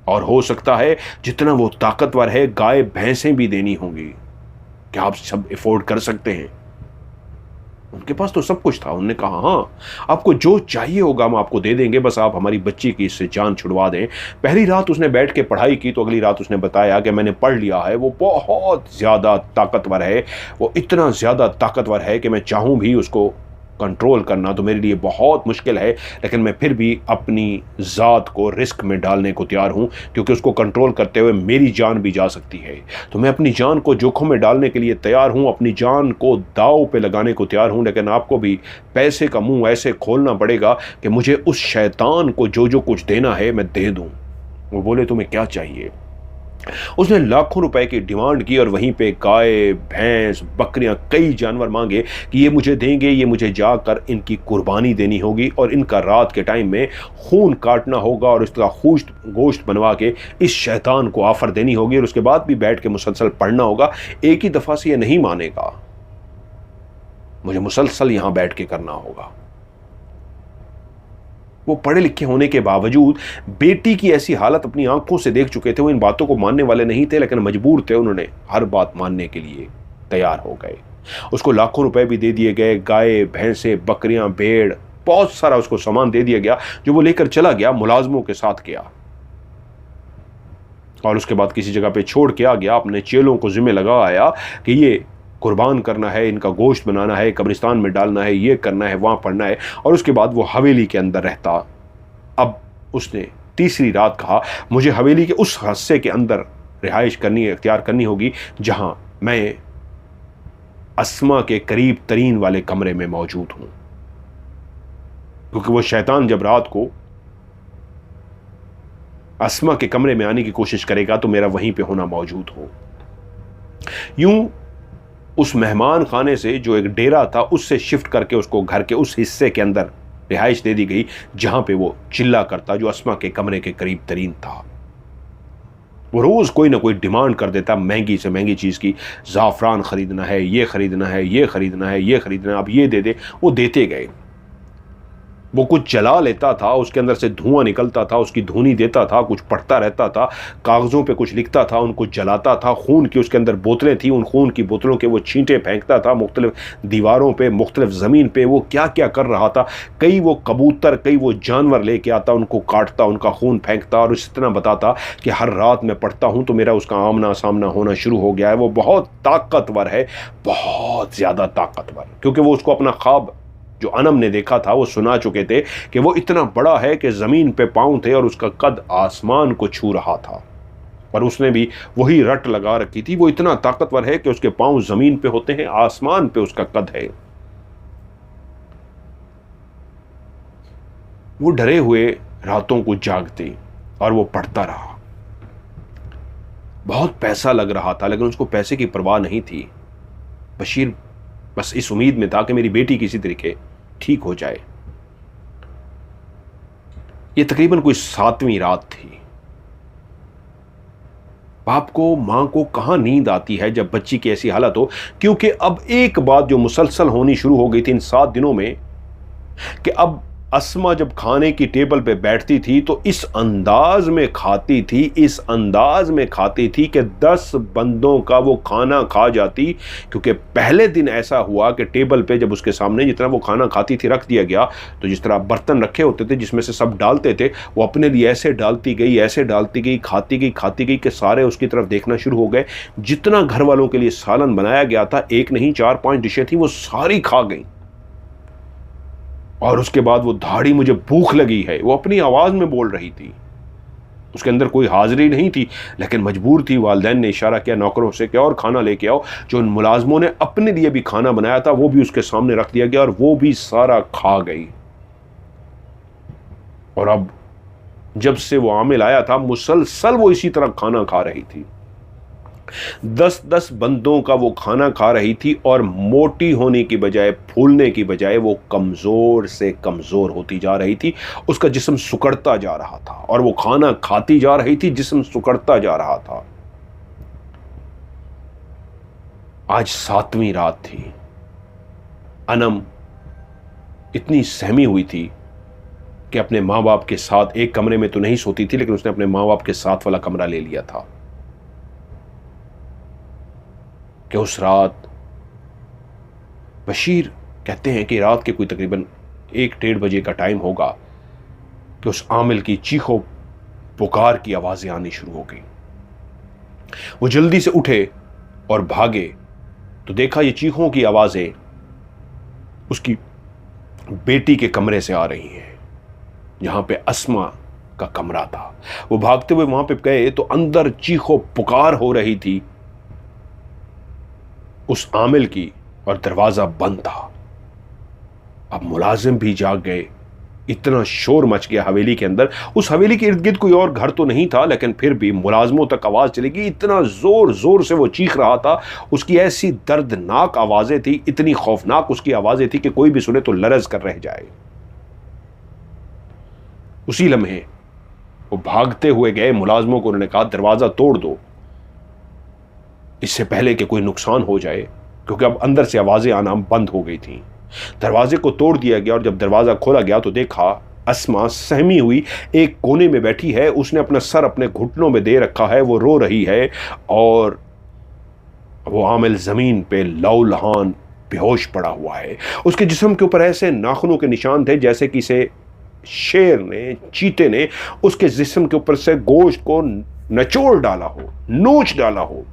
और हो सकता है जितना वो ताकतवर है गाय, भैंसें भी देनी होंगी। क्या आप सब अफोर्ड कर सकते हैं? उनके पास तो सब कुछ था। उन्होंने कहा हाँ, आपको जो चाहिए होगा हम आपको दे देंगे, बस आप हमारी बच्ची की इससे जान छुड़वा दें। पहली रात उसने बैठ के पढ़ाई की तो अगली रात उसने बताया कि मैंने पढ़ लिया है, वो बहुत ज़्यादा ताकतवर है, वो इतना ज़्यादा ताकतवर है कि मैं चाहूँ भी उसको कंट्रोल करना तो मेरे लिए बहुत मुश्किल है, लेकिन मैं फिर भी अपनी ज़ात को रिस्क में डालने को तैयार हूँ, क्योंकि उसको कंट्रोल करते हुए मेरी जान भी जा सकती है। तो मैं अपनी जान को जोखिम में डालने के लिए तैयार हूँ, अपनी जान को दांव पे लगाने को तैयार हूँ, लेकिन आपको भी पैसे का मुंह ऐसे खोलना पड़ेगा कि मुझे उस शैतान को जो जो कुछ देना है मैं दे दूँ। वो बोले तुम्हें क्या चाहिए? उसने लाखों रुपए की डिमांड की और वहीं पे गाय, भैंस, बकरियां, कई जानवर मांगे कि ये मुझे देंगे, ये मुझे जाकर इनकी कुर्बानी देनी होगी और इनका रात के टाइम में खून काटना होगा और इसका गोश्त बनवा के इस शैतान को ऑफर देनी होगी और उसके बाद भी बैठ के मुसलसल पढ़ना होगा। एक ही दफा से ये नहीं मानेगा, मुझे मुसलसल यहां बैठ के करना होगा। वो पढ़े लिखे होने के बावजूद बेटी की ऐसी हालत अपनी आंखों से देख चुके थे। वो इन बातों को मानने वाले नहीं थे, लेकिन मजबूर थे, उन्होंने हर बात मानने के लिए तैयार हो गए। उसको लाखों रुपए भी दे दिए गए, गाय, भैंसे, बकरियां, भेड़, बहुत सारा उसको सामान दे दिया गया जो वो लेकर चला गया, मुलाजमों के साथ गया और उसके बाद किसी जगह पे छोड़ के आ गया। अपने चेलों को जिम्मे लगा आया कि ये कुर्बान करना है, इनका गोश्त बनाना है, कब्रिस्तान में डालना है, ये करना है, वहां पढ़ना है। और उसके बाद वो हवेली के अंदर रहता। अब उसने तीसरी रात कहा मुझे हवेली के उस हिस्से के अंदर रिहाइश करनी है, इख्तियार करनी होगी जहां मैं अस्मा के करीब तरीन वाले कमरे में मौजूद हूं, क्योंकि वो शैतान जब रात को अस्मा के कमरे में आने की कोशिश करेगा तो मेरा वहीं पे होना मौजूद हो। यूं उस मेहमान खाने से जो एक डेरा था उससे शिफ्ट करके उसको घर के उस हिस्से के अंदर रिहाइश दे दी गई जहां पे वो चिल्ला करता, जो अस्मा के कमरे के करीब तरीन था। वो रोज कोई ना कोई डिमांड कर देता, महंगी से महंगी चीज की, ज़ाफ़रान खरीदना है, ये खरीदना है, ये खरीदना है, ये खरीदना है, अब ये दे दे। वो देते गए। वो कुछ जला लेता था, उसके अंदर से धुआं निकलता था, उसकी धुनी देता था, कुछ पढ़ता रहता था, कागज़ों पे कुछ लिखता था, उनको जलाता था। खून की उसके अंदर बोतलें थी, उन खून की बोतलों के वो छींटे फेंकता था मुख्तलिफ दीवारों पे, मुख्तलिफ ज़मीन पे। वो क्या क्या कर रहा था। कई वो कबूतर, कई वो जानवर लेके आता, उनको काटता, उनका खून फेंकता और उस इतना बताता कि हर रात मैं पढ़ता हूँ तो मेरा उसका आमना सामना होना शुरू हो गया है। वो बहुत ताकतवर है, बहुत ज़्यादा ताकतवर, क्योंकि वो उसको अपना ख्वाब जो अनम ने देखा था वो सुना चुके थे कि वो इतना बड़ा है कि ज़मीन पे पाँव थे और उसका कद आसमान को छू रहा था। पर उसने भी वही रट लगा रखी थी, वो इतना ताकतवर है कि उसके पाँव ज़मीन पे होते हैं, आसमान पे उसका कद है। वो डरे हुए रातों को जागते और वो पढ़ता रहा। बहुत पैसा लग रहा था, लेकिन उसको पैसे की परवाह नहीं थी। बशीर बस इस उम्मीद में था कि मेरी बेटी किसी तरीके ठीक हो जाए। यह तकरीबन कोई 7वीं रात थी। बाप को, मां को कहां नींद आती है जब बच्ची की ऐसी हालत हो, क्योंकि अब एक बात जो मुसलसल होनी शुरू हो गई थी इन 7 दिनों में कि अब अस्मा जब खाने की टेबल पे बैठती थी तो इस अंदाज में खाती थी, इस अंदाज में खाती थी कि 10 बंदों का वो खाना खा जाती। क्योंकि पहले दिन ऐसा हुआ कि टेबल पे जब उसके सामने जितना वो खाना खाती थी रख दिया गया, तो जिस तरह बर्तन रखे होते थे जिसमें से सब डालते थे, वो अपने लिए ऐसे डालती गई, ऐसे डालती गई, खाती गई कि सारे उसकी तरफ देखना शुरू हो गए। जितना घर वालों के लिए सालन बनाया गया था, एक नहीं 4-5 डिशें थी, वो सारी खा गई। और उसके बाद वो धाड़ी मुझे भूख लगी है, वो अपनी आवाज में बोल रही थी। उसके अंदर कोई हाजिरी नहीं थी, लेकिन मजबूर थी। वालिदैन ने इशारा किया नौकरों से कि और खाना लेके आओ। जो उन मुलाजमों ने अपने लिए भी खाना बनाया था वो भी उसके सामने रख दिया गया और वो भी सारा खा गई। और अब जब से वो आमिल आया था मुसलसल वो इसी तरह खाना खा रही थी। 10-10 बंदों का वो खाना खा रही थी और मोटी होने की बजाय, फूलने की बजाय वो कमजोर से कमजोर होती जा रही थी। उसका जिस्म सुकड़ता जा रहा था और वो खाना खाती जा रही थी, जिस्म सुकड़ता जा रहा था। आज 7वीं रात थी। अनम इतनी सहमी हुई थी कि अपने माँ बाप के साथ एक कमरे में तो नहीं सोती थी, लेकिन उसने अपने माँ बाप के साथ वाला कमरा ले लिया था कि उस रात बशीर कहते हैं कि रात के कोई तकरीबन 1-1:30 बजे का टाइम होगा कि उस आमिल की चीखों पुकार की आवाजें आनी शुरू हो गई। वो जल्दी से उठे और भागे तो देखा ये चीखों की आवाजें उसकी बेटी के कमरे से आ रही हैं, जहां पे अस्मा का कमरा था। वो भागते हुए वहां पे गए तो अंदर चीखों पुकार हो रही थी उस आमिल की, और दरवाजा बंद था। अब मुलाजिम भी जाग गए, इतना शोर मच गया हवेली के अंदर। उस हवेली के इर्द गिर्द कोई और घर तो नहीं था, लेकिन फिर भी मुलाजिमों तक आवाज चलेगी। इतना जोर जोर से वो चीख रहा था, उसकी ऐसी दर्दनाक आवाजें थी, इतनी खौफनाक उसकी आवाजें थी कि कोई भी सुने तो लरज कर रह जाए। उसी लम्हे वो भागते हुए गए, मुलाजिमों को उन्होंने कहा दरवाजा तोड़ दो, इससे पहले कि कोई नुकसान हो जाए, क्योंकि अब अंदर से आवाजें आना बंद हो गई थी। दरवाजे को तोड़ दिया गया और जब दरवाजा खोला गया तो देखा अस्मा सहमी हुई एक कोने में बैठी है। उसने अपना सर अपने घुटनों में दे रखा है, वो रो रही है, और वो आमिल जमीन पे लौलहान बेहोश पड़ा हुआ है। उसके जिस्म के ऊपर ऐसे नाखूनों के निशान थे जैसे किसी शेर ने, चीते ने उसके जिस्म के ऊपर से गोश्त को निचोड़ डाला हो, नोच डाला हो,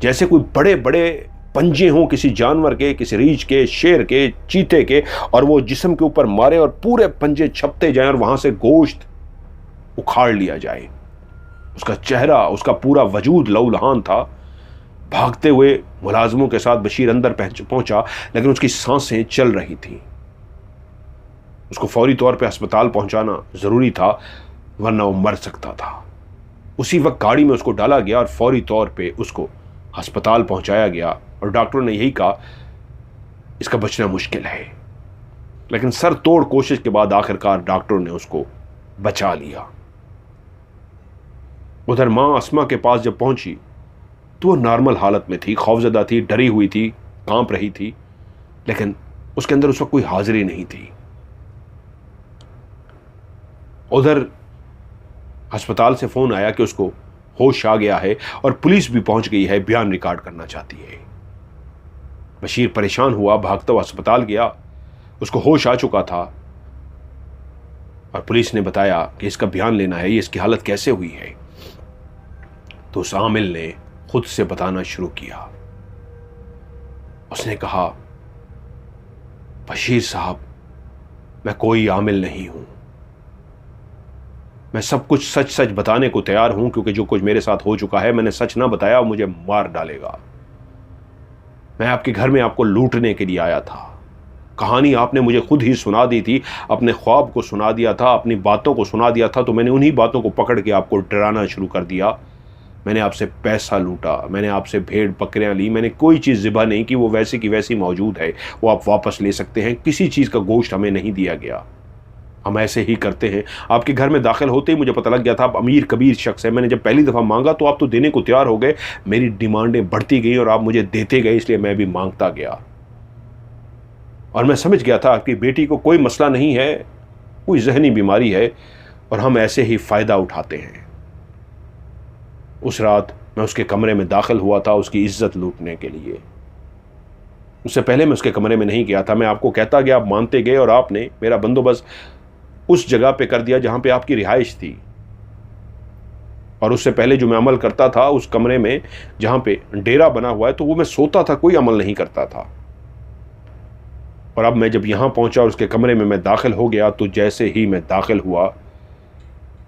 जैसे कोई बड़े बड़े पंजे हों किसी जानवर के, किसी रीछ के, शेर के, चीते के, और वो जिस्म के ऊपर मारे और पूरे पंजे छपते जाएं और वहां से गोश्त उखाड़ लिया जाए। उसका चेहरा, उसका पूरा वजूद लहूलुहान था। भागते हुए मुलाजिमों के साथ बशीर अंदर पहुंचा, लेकिन उसकी सांसें चल रही थी। उसको फौरी तौर पे अस्पताल पहुंचाना जरूरी था, वरना वो मर सकता था। उसी वक्त गाड़ी में उसको डाला गया और फौरी तौर पे उसको अस्पताल पहुंचाया गया, और डॉक्टरों ने यही कहा इसका बचना मुश्किल है। लेकिन सर तोड़ कोशिश के बाद आखिरकार डॉक्टरों ने उसको बचा लिया। उधर मां अस्मा के पास जब पहुंची तो वो नॉर्मल हालत में थी, खौफजदा थी, डरी हुई थी, कांप रही थी, लेकिन उसके अंदर उस वक्त कोई हाजिरी नहीं थी। उधर अस्पताल से फोन आया कि उसको होश आ गया है और पुलिस भी पहुंच गई है, बयान रिकॉर्ड करना चाहती है। बशीर परेशान हुआ, भागता हुआ अस्पताल गया। उसको होश आ चुका था और पुलिस ने बताया कि इसका बयान लेना है, ये इसकी हालत कैसे हुई है। तो उस आमिल ने खुद से बताना शुरू किया। उसने कहा, बशीर साहब, मैं कोई आमिल नहीं हूं, मैं सब कुछ सच सच बताने को तैयार हूं, क्योंकि जो कुछ मेरे साथ हो चुका है, मैंने सच ना बताया मुझे मार डालेगा। मैं आपके घर में आपको लूटने के लिए आया था। कहानी आपने मुझे खुद ही सुना दी थी, अपने ख्वाब को सुना दिया था, अपनी बातों को सुना दिया था, तो मैंने उन्हीं बातों को पकड़ के आपको डराना शुरू कर दिया। मैंने आपसे पैसा लूटा, मैंने आपसे भेड़ बकरियां ली, मैंने कोई चीज़ ज़िबा नहीं की, वो वैसी की वैसी मौजूद है, वो आप वापस ले सकते हैं। किसी चीज़ का गोश्त हमें नहीं दिया गया, हम ऐसे ही करते हैं। आपके घर में दाखिल होते ही मुझे पता लग गया था आप अमीर कबीर शख्स है। मैंने जब पहली दफ़ा मांगा तो आप तो देने को तैयार हो गए, मेरी डिमांडें बढ़ती गई और आप मुझे देते गए, इसलिए मैं भी मांगता गया। और मैं समझ गया था आपकी बेटी को कोई मसला नहीं है, कोई जहनी बीमारी है, और हम ऐसे ही फ़ायदा उठाते हैं। उस रात मैं उसके कमरे में दाखिल हुआ था उसकी इज्जत लूटने के लिए। उससे पहले मैं उसके कमरे में नहीं गया था। मैं आपको कहता गया, आप मानते गए, और आपने मेरा बंदोबस्त उस जगह पे कर दिया जहां पे आपकी रिहाइश थी। और उससे पहले जो मैं अमल करता था उस कमरे में जहां पे डेरा बना हुआ है, तो वो मैं सोता था, कोई अमल नहीं करता था। और अब मैं जब यहां पहुंचा और उसके कमरे में मैं दाखिल हो गया, तो जैसे ही मैं दाखिल हुआ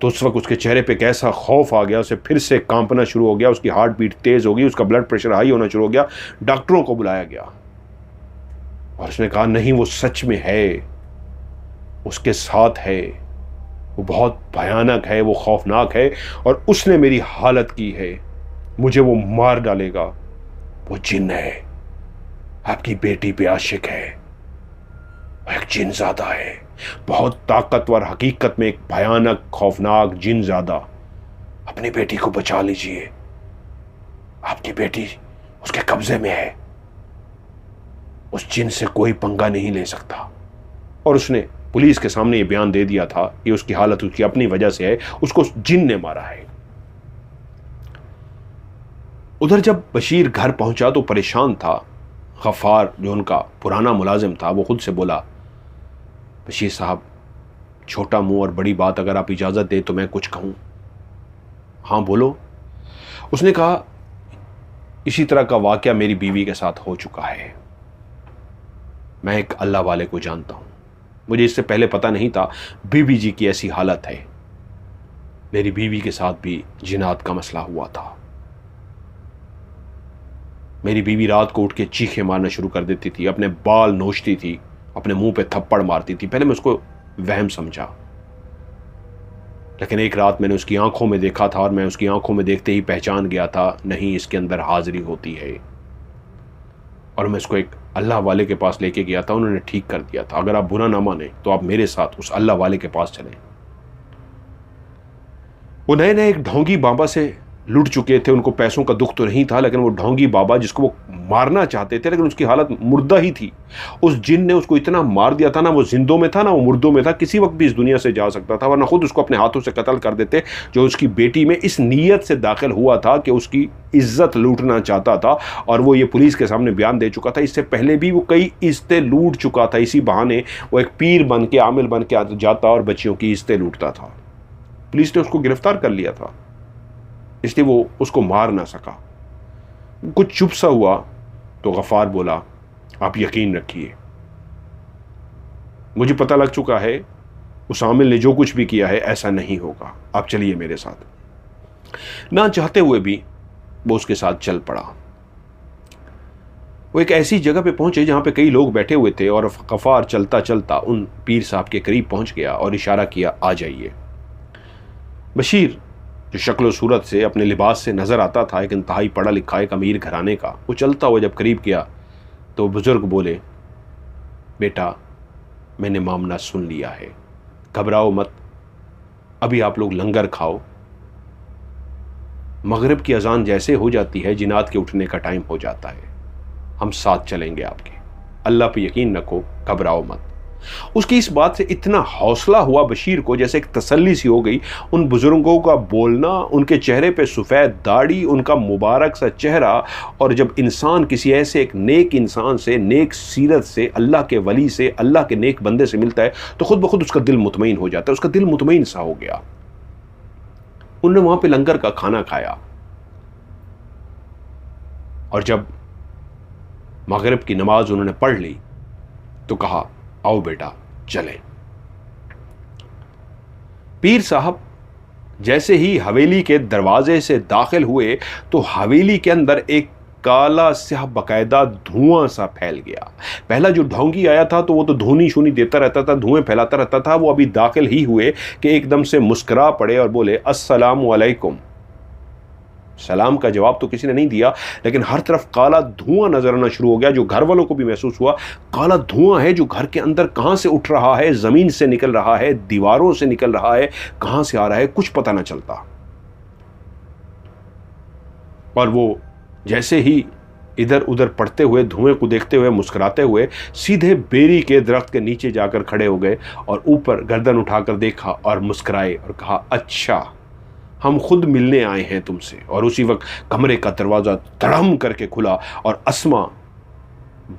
तो उस वक्त उसके चेहरे पे कैसा खौफ आ गया, उसे फिर से कांपना शुरू हो गया, उसकी हार्ट बीट तेज हो गई, उसका ब्लड प्रेशर हाई होना शुरू हो गया। डॉक्टरों को बुलाया गया और उसने कहा, नहीं, वो सच में है, उसके साथ है, वो बहुत भयानक है, वो खौफनाक है, और उसने मेरी हालत की है, मुझे वो मार डालेगा, वो जिन है, आपकी बेटी पे आशिक है, एक जिनज़ादा है, बहुत ताकतवर, हकीकत में एक भयानक खौफनाक जिनज़ादा। अपनी बेटी को बचा लीजिए, आपकी बेटी उसके कब्जे में है, उस जिन से कोई पंगा नहीं ले सकता। और उसने पुलिस के सामने ये बयान दे दिया था कि उसकी हालत उसकी अपनी वजह से है, उसको जिन ने मारा है। उधर जब बशीर घर पहुंचा तो परेशान था, गफ़ार जो उनका पुराना मुलाजिम था वो खुद से बोला, बशीर साहब, छोटा मुंह और बड़ी बात, अगर आप इजाज़त दें तो मैं कुछ कहूँ। हाँ बोलो। उसने कहा, इसी तरह का वाक़या मेरी बीवी के साथ हो चुका है। मैं एक अल्लाह वाले को जानता हूँ, मुझे इससे पहले पता नहीं था बीवी जी की ऐसी हालत है। मेरी बीवी के साथ भी जिनात का मसला हुआ था। मेरी बीवी रात को उठ के चीखें मारना शुरू कर देती थी, अपने बाल नोचती थी, अपने मुंह पे थप्पड़ मारती थी। पहले मैं उसको वहम समझा, लेकिन एक रात मैंने उसकी आंखों में देखा था और मैं उसकी आंखों में देखते ही पहचान गया था, नहीं इसके अंदर हाजिरी होती है। और मैं इसको एक अल्लाह वाले के पास लेके गया था, उन्होंने ठीक कर दिया था। अगर आप बुरा ना माने तो आप मेरे साथ उस अल्लाह वाले के पास चलें। वो नए नए एक ढोंगी बाबा से लुट चुके थे, उनको पैसों का दुख तो नहीं था, लेकिन वो ढोंगी बाबा जिसको वो मारना चाहते थे, लेकिन उसकी हालत मुर्दा ही थी। उस जिन ने उसको इतना मार दिया था, ना वो जिंदों में था ना वो मुर्दों में था, किसी वक्त भी इस दुनिया से जा सकता था, वरना खुद उसको अपने हाथों से कत्ल कर देते। जो उसकी बेटी में इस नीयत से दाखिल हुआ था कि उसकी इज्जत लूटना चाहता था, और वो ये पुलिस के सामने बयान दे चुका था। इससे पहले भी वो कई इज्जतें लूट चुका था। इसी बहाने वो एक पीर बन के, आमिल बन के जाता और बच्चियों की इज्जतें लूटता था। पुलिस ने उसको गिरफ्तार कर लिया था, इसलिए वो उसको मार ना सका। कुछ चुप सा हुआ तो गफ़ार बोला, आप यकीन रखिए, मुझे पता लग चुका है उस आमिल ने जो कुछ भी किया है ऐसा नहीं होगा, आप चलिए मेरे साथ। ना चाहते हुए भी वो उसके साथ चल पड़ा। वो एक ऐसी जगह पे पहुंचे जहां पे कई लोग बैठे हुए थे, और गफ़ार चलता चलता उन पीर साहब के करीब पहुंच गया और इशारा किया, आ जाइए। बशीर जो शक्ल सूरत से, अपने लिबास से नज़र आता था एक इंतहाई पढ़ा लिखा एक अमीर घराने का, वो चलता हुआ जब करीब गया तो बुज़ुर्ग बोले, बेटा मैंने मामला सुन लिया है, घबराओ मत, अभी आप लोग लंगर खाओ, मगरिब की अजान जैसे हो जाती है जिनात के उठने का टाइम हो जाता है, हम साथ चलेंगे आपके, अल्लाह पे यकीन रखो, घबराओ मत। उसकी इस बात से इतना हौसला हुआ बशीर को, जैसे एक तसल्ली सी हो गई। उन बुजुर्गों का बोलना, उनके चेहरे पे सफ़ेद दाढ़ी, उनका मुबारक सा चेहरा, और जब इंसान किसी ऐसे एक नेक इंसान से, नेक सीरत से, अल्लाह के वली से, अल्लाह के नेक बंदे से मिलता है तो खुद ब खुद उसका दिल मुतमईन हो जाता है। उसका दिल मुतमईन सा हो गया। उन्होंने वहां पे लंगर का खाना खाया, और जब मगरिब की नमाज उन्होंने पढ़ ली तो कहा, आओ बेटा चलें। पीर साहब जैसे ही हवेली के दरवाजे से दाखिल हुए तो हवेली के अंदर एक काला स्याह बकायदा धुआं सा फैल गया। पहला जो ढोंगी आया था तो वो तो धूनी शूनी देता रहता था, धुएं फैलाता रहता था। वो अभी दाखिल ही हुए कि एकदम से मुस्कुरा पड़े और बोले, अस्सलामु अलैकुम। सलाम का जवाब तो किसी ने नहीं दिया, लेकिन हर तरफ काला धुआं नजर आना शुरू हो गया, जो घर वालों को भी महसूस हुआ काला धुआं है जो घर के अंदर कहां से उठ रहा है, जमीन से निकल रहा है, दीवारों से निकल रहा है, कहां से आ रहा है कुछ पता ना चलता। और वो जैसे ही इधर उधर पड़ते हुए धुएं को देखते हुए मुस्कुराते हुए सीधे बेरी के दरख्त के नीचे जाकर खड़े हो गए और ऊपर गर्दन उठाकर देखा और मुस्कुराए और कहा, अच्छा हम खुद मिलने आए हैं तुमसे। और उसी वक्त कमरे का दरवाज़ा धड़म करके खुला और अस्मा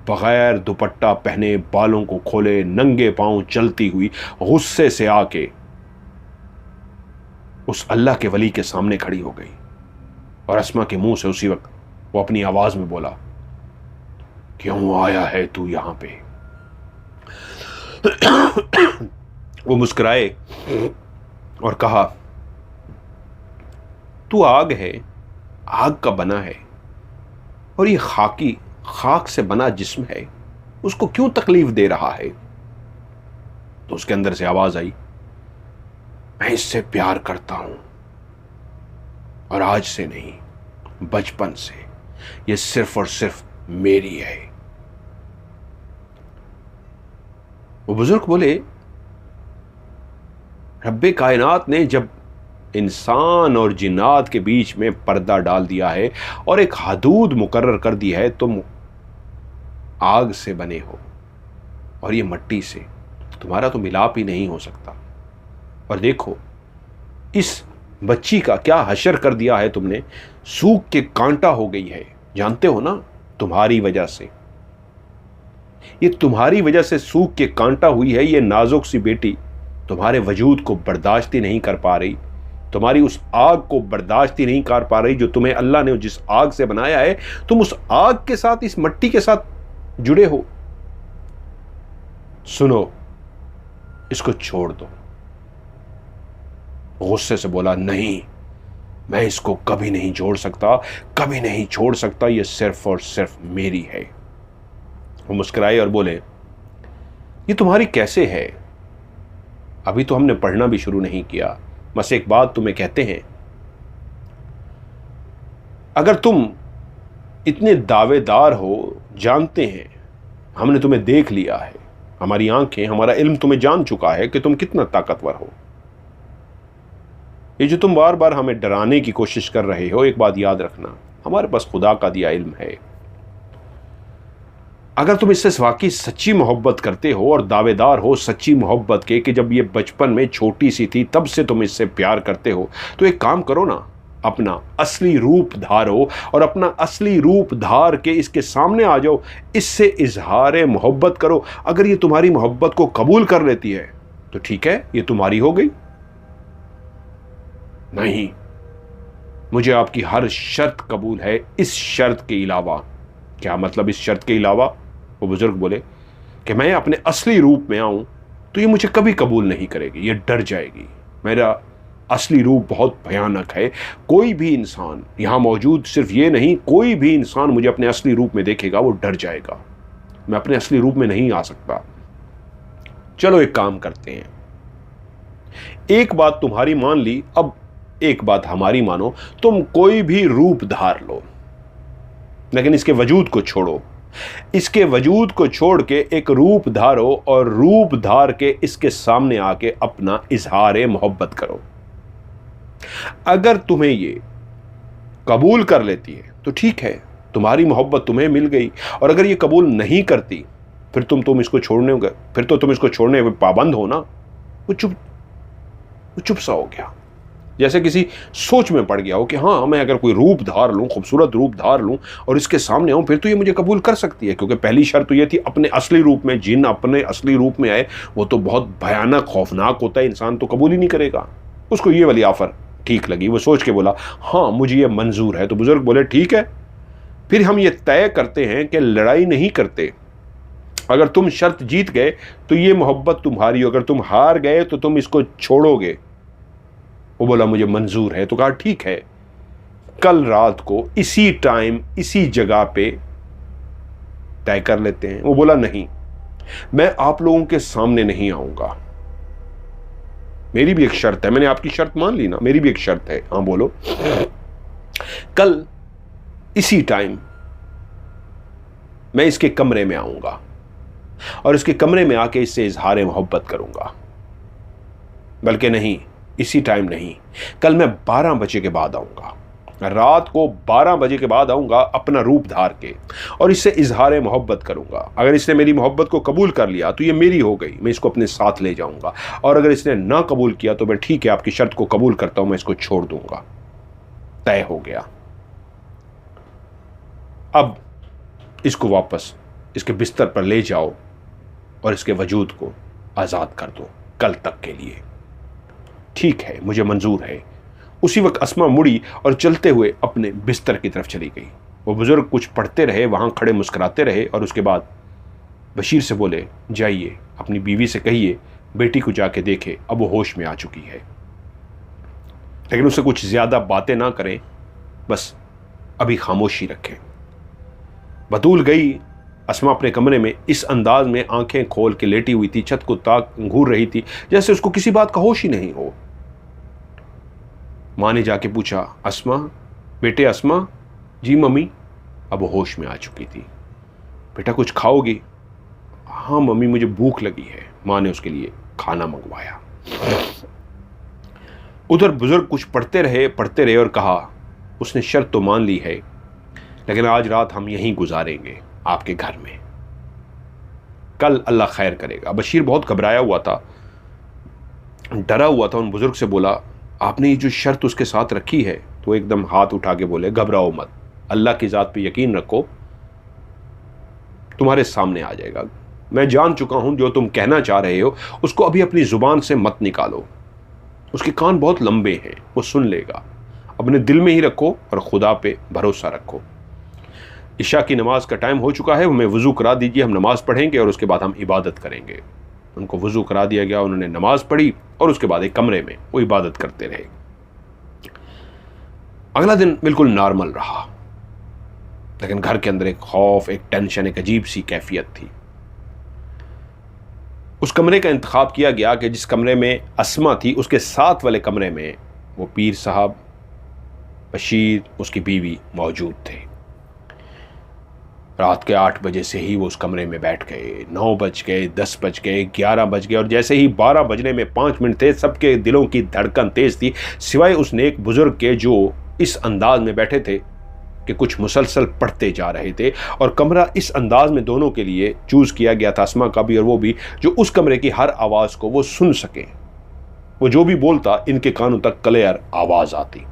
बगैर दुपट्टा पहने, बालों को खोले, नंगे पांव चलती हुई गुस्से से आके उस अल्लाह के वली के सामने खड़ी हो गई। और अस्मा के मुंह से उसी वक्त वो अपनी आवाज में बोला, क्यों आया है तू यहां पे? वो मुस्कुराए और कहा, तू आग है, आग का बना है, और ये खाक से बना जिस्म है, उसको क्यों तकलीफ दे रहा है? तो उसके अंदर से आवाज आई, मैं इससे प्यार करता हूं, और आज से नहीं, बचपन से, ये सिर्फ और सिर्फ मेरी है। वो बुजुर्ग बोले, रब्बे कायनात ने जब इंसान और जिन्नात के बीच में पर्दा डाल दिया है और एक हदूद मुकर्रर कर दी है, तुम आग से बने हो और ये मट्टी से, तुम्हारा तो मिलाप ही नहीं हो सकता। और देखो इस बच्ची का क्या हशर कर दिया है तुमने, सूख के कांटा हो गई है, जानते हो ना, तुम्हारी वजह से। ये तुम्हारी वजह से सूख के कांटा हुई है। ये नाजुक सी बेटी तुम्हारे वजूद को बर्दाश्त ही नहीं कर पा रही, तुम्हारी उस आग को बर्दाश्त ही नहीं कर पा रही जो तुम्हें अल्लाह ने जिस आग से बनाया है। तुम उस आग के साथ, इस मिट्टी के साथ जुड़े हो। सुनो, इसको छोड़ दो। गुस्से से बोला, नहीं, मैं इसको कभी नहीं जोड़ सकता, कभी नहीं छोड़ सकता, ये सिर्फ और सिर्फ मेरी है। वो मुस्कुराए और बोले, ये तुम्हारी कैसे है? अभी तो हमने पढ़ना भी शुरू नहीं किया। बस एक बात तुम्हें कहते हैं, अगर तुम इतने दावेदार हो, जानते हैं, हमने तुम्हें देख लिया है, हमारी आंखें, हमारा इल्म तुम्हें जान चुका है कि तुम कितना ताकतवर हो। ये जो तुम बार बार हमें डराने की कोशिश कर रहे हो, एक बात याद रखना, हमारे पास खुदा का दिया इल्म है। अगर तुम इससे वाकई सच्ची मोहब्बत करते हो और दावेदार हो सच्ची मोहब्बत के कि जब ये बचपन में छोटी सी थी तब से तुम इससे प्यार करते हो, तो एक काम करो ना, अपना असली रूप धारो और अपना असली रूप धार के इसके सामने आ जाओ, इससे इजहार मोहब्बत करो। अगर ये तुम्हारी मोहब्बत को कबूल कर लेती है तो ठीक है, ये तुम्हारी हो गई। नहीं, मुझे आपकी हर शर्त कबूल है, इस शर्त के अलावा। क्या मतलब इस शर्त के अलावा? वो बुजुर्ग बोले कि मैं अपने असली रूप में आऊं तो ये मुझे कभी कबूल नहीं करेगी, ये डर जाएगी। मेरा असली रूप बहुत भयानक है। कोई भी इंसान यहां मौजूद, सिर्फ ये नहीं, कोई भी इंसान मुझे अपने असली रूप में देखेगा वो डर जाएगा। मैं अपने असली रूप में नहीं आ सकता। चलो एक काम करते हैं, एक बात तुम्हारी मान ली, अब एक बात हमारी मानो। तुम कोई भी रूप धार लो, लेकिन इसके वजूद को छोड़ो। इसके वजूद को छोड़ के एक रूप धारो और रूप धार के इसके सामने आके अपना इजहार मोहब्बत करो। अगर तुम्हें ये कबूल कर लेती है तो ठीक है, तुम्हारी मोहब्बत तुम्हें मिल गई। और अगर ये कबूल नहीं करती फिर तुम इसको छोड़ने, फिर तो तुम इसको छोड़ने में पाबंद हो ना। वो चुप सा हो गया, जैसे किसी सोच में पड़ गया हो कि हाँ, मैं अगर कोई रूप धार लूं, खूबसूरत रूप धार लूं और इसके सामने आऊं फिर तो ये मुझे कबूल कर सकती है। क्योंकि पहली शर्त तो ये थी अपने असली रूप में। जिन अपने असली रूप में आए वो तो बहुत भयानक खौफनाक होता है, इंसान तो कबूल ही नहीं करेगा। उसको ये वाली ऑफर ठीक लगी, वो सोच के बोला, हाँ मुझे ये मंजूर है। तो बुजुर्ग बोले, ठीक है, फिर हम ये तय करते हैं कि लड़ाई नहीं करते। अगर तुम शर्त जीत गए तो ये मोहब्बत तुम्हारी, अगर तुम हार गए तो तुम इसको छोड़ोगे। वो बोला, मुझे मंजूर है। तो कहा, ठीक है, कल रात को इसी टाइम इसी जगह पे तय कर लेते हैं। वो बोला, नहीं, मैं आप लोगों के सामने नहीं आऊंगा, मेरी भी एक शर्त है। मैंने आपकी शर्त मान ली ना, मेरी भी एक शर्त है। हाँ बोलो। कल इसी टाइम मैं इसके कमरे में आऊंगा और इसके कमरे में आके इससे इजहार मोहब्बत करूंगा। बल्कि नहीं, इसी टाइम नहीं, कल मैं 12 बजे के बाद आऊंगा, रात को 12 बजे के बाद आऊंगा अपना रूप धार के और इससे इजहार मोहब्बत करूंगा। अगर इसने मेरी मोहब्बत को कबूल कर लिया तो ये मेरी हो गई, मैं इसको अपने साथ ले जाऊंगा। और अगर इसने ना कबूल किया तो मैं ठीक है, आपकी शर्त को कबूल करता हूं, मैं इसको छोड़ दूंगा। तय हो गया। अब इसको वापस इसके बिस्तर पर ले जाओ और इसके वजूद को आज़ाद कर दो कल तक के लिए। ठीक है, मुझे मंजूर है। उसी वक्त अस्मा मुड़ी और चलते हुए अपने बिस्तर की तरफ चली गई। वो बुजुर्ग कुछ पढ़ते रहे, वहां खड़े मुस्कुराते रहे और उसके बाद बशीर से बोले, जाइए अपनी बीवी से कहिए बेटी को जाके देखे, अब वो होश में आ चुकी है। लेकिन उसे कुछ ज्यादा बातें ना करें, बस अभी खामोशी रखें। बतूल गई। अस्मा अपने कमरे में इस अंदाज में आंखें खोल के लेटी हुई थी, छत को ताक घूर रही थी जैसे उसको किसी बात का होश ही नहीं हो। माँ ने जाके पूछा, अस्मा बेटे, अस्मा। जी मम्मी। अब वो होश में आ चुकी थी। बेटा कुछ खाओगी? हाँ मम्मी, मुझे भूख लगी है। माँ ने उसके लिए खाना मंगवाया। उधर बुजुर्ग कुछ पढ़ते रहे और कहा, उसने शर्त तो मान ली है, लेकिन आज रात हम यहीं गुजारेंगे आपके घर में, कल अल्लाह खैर करेगा। बशीर बहुत घबराया हुआ था, डरा हुआ था। उन बुजुर्ग से बोला, आपने ये जो शर्त उसके साथ रखी है? तो एकदम हाथ उठा के बोले, घबराओ मत, अल्लाह की ज़ात पे यकीन रखो, तुम्हारे सामने आ जाएगा। मैं जान चुका हूं जो तुम कहना चाह रहे हो उसको अभी अपनी जुबान से मत निकालो। उसके कान बहुत लंबे हैं, वो सुन लेगा। अपने दिल में ही रखो और खुदा पे भरोसा रखो। इशा की नमाज का टाइम हो चुका है, हमें वज़ू करा दीजिए, हम नमाज पढ़ेंगे और उसके बाद हम इबादत करेंगे। उनको वज़ू करा दिया गया, उन्होंने नमाज पढ़ी और उसके बाद एक कमरे में वो इबादत करते रहे। अगला दिन बिल्कुल नॉर्मल रहा, लेकिन घर के अंदर एक खौफ, एक टेंशन, एक अजीब सी कैफियत थी। उस कमरे का इंतखाब किया गया कि जिस कमरे में अस्मा थी उसके साथ वाले कमरे में वो पीर साहब, बशीर, उसकी बीवी मौजूद थे। रात के 8 बजे से ही वो उस कमरे में बैठ गए। 9 बज गए, 10 बज गए, 11 बज गए और जैसे ही 12 बजने में 5 मिनट थे, सबके दिलों की धड़कन तेज थी, सिवाय उस नेक बुजुर्ग के जो इस अंदाज में बैठे थे कि कुछ मुसलसल पढ़ते जा रहे थे। और कमरा इस अंदाज में दोनों के लिए चूज किया गया था, अस्मा का भी और वो भी, जो उस कमरे की हर आवाज को वो सुन सके। वो जो भी बोलता इनके कानों तक क्लियर आवाज आती।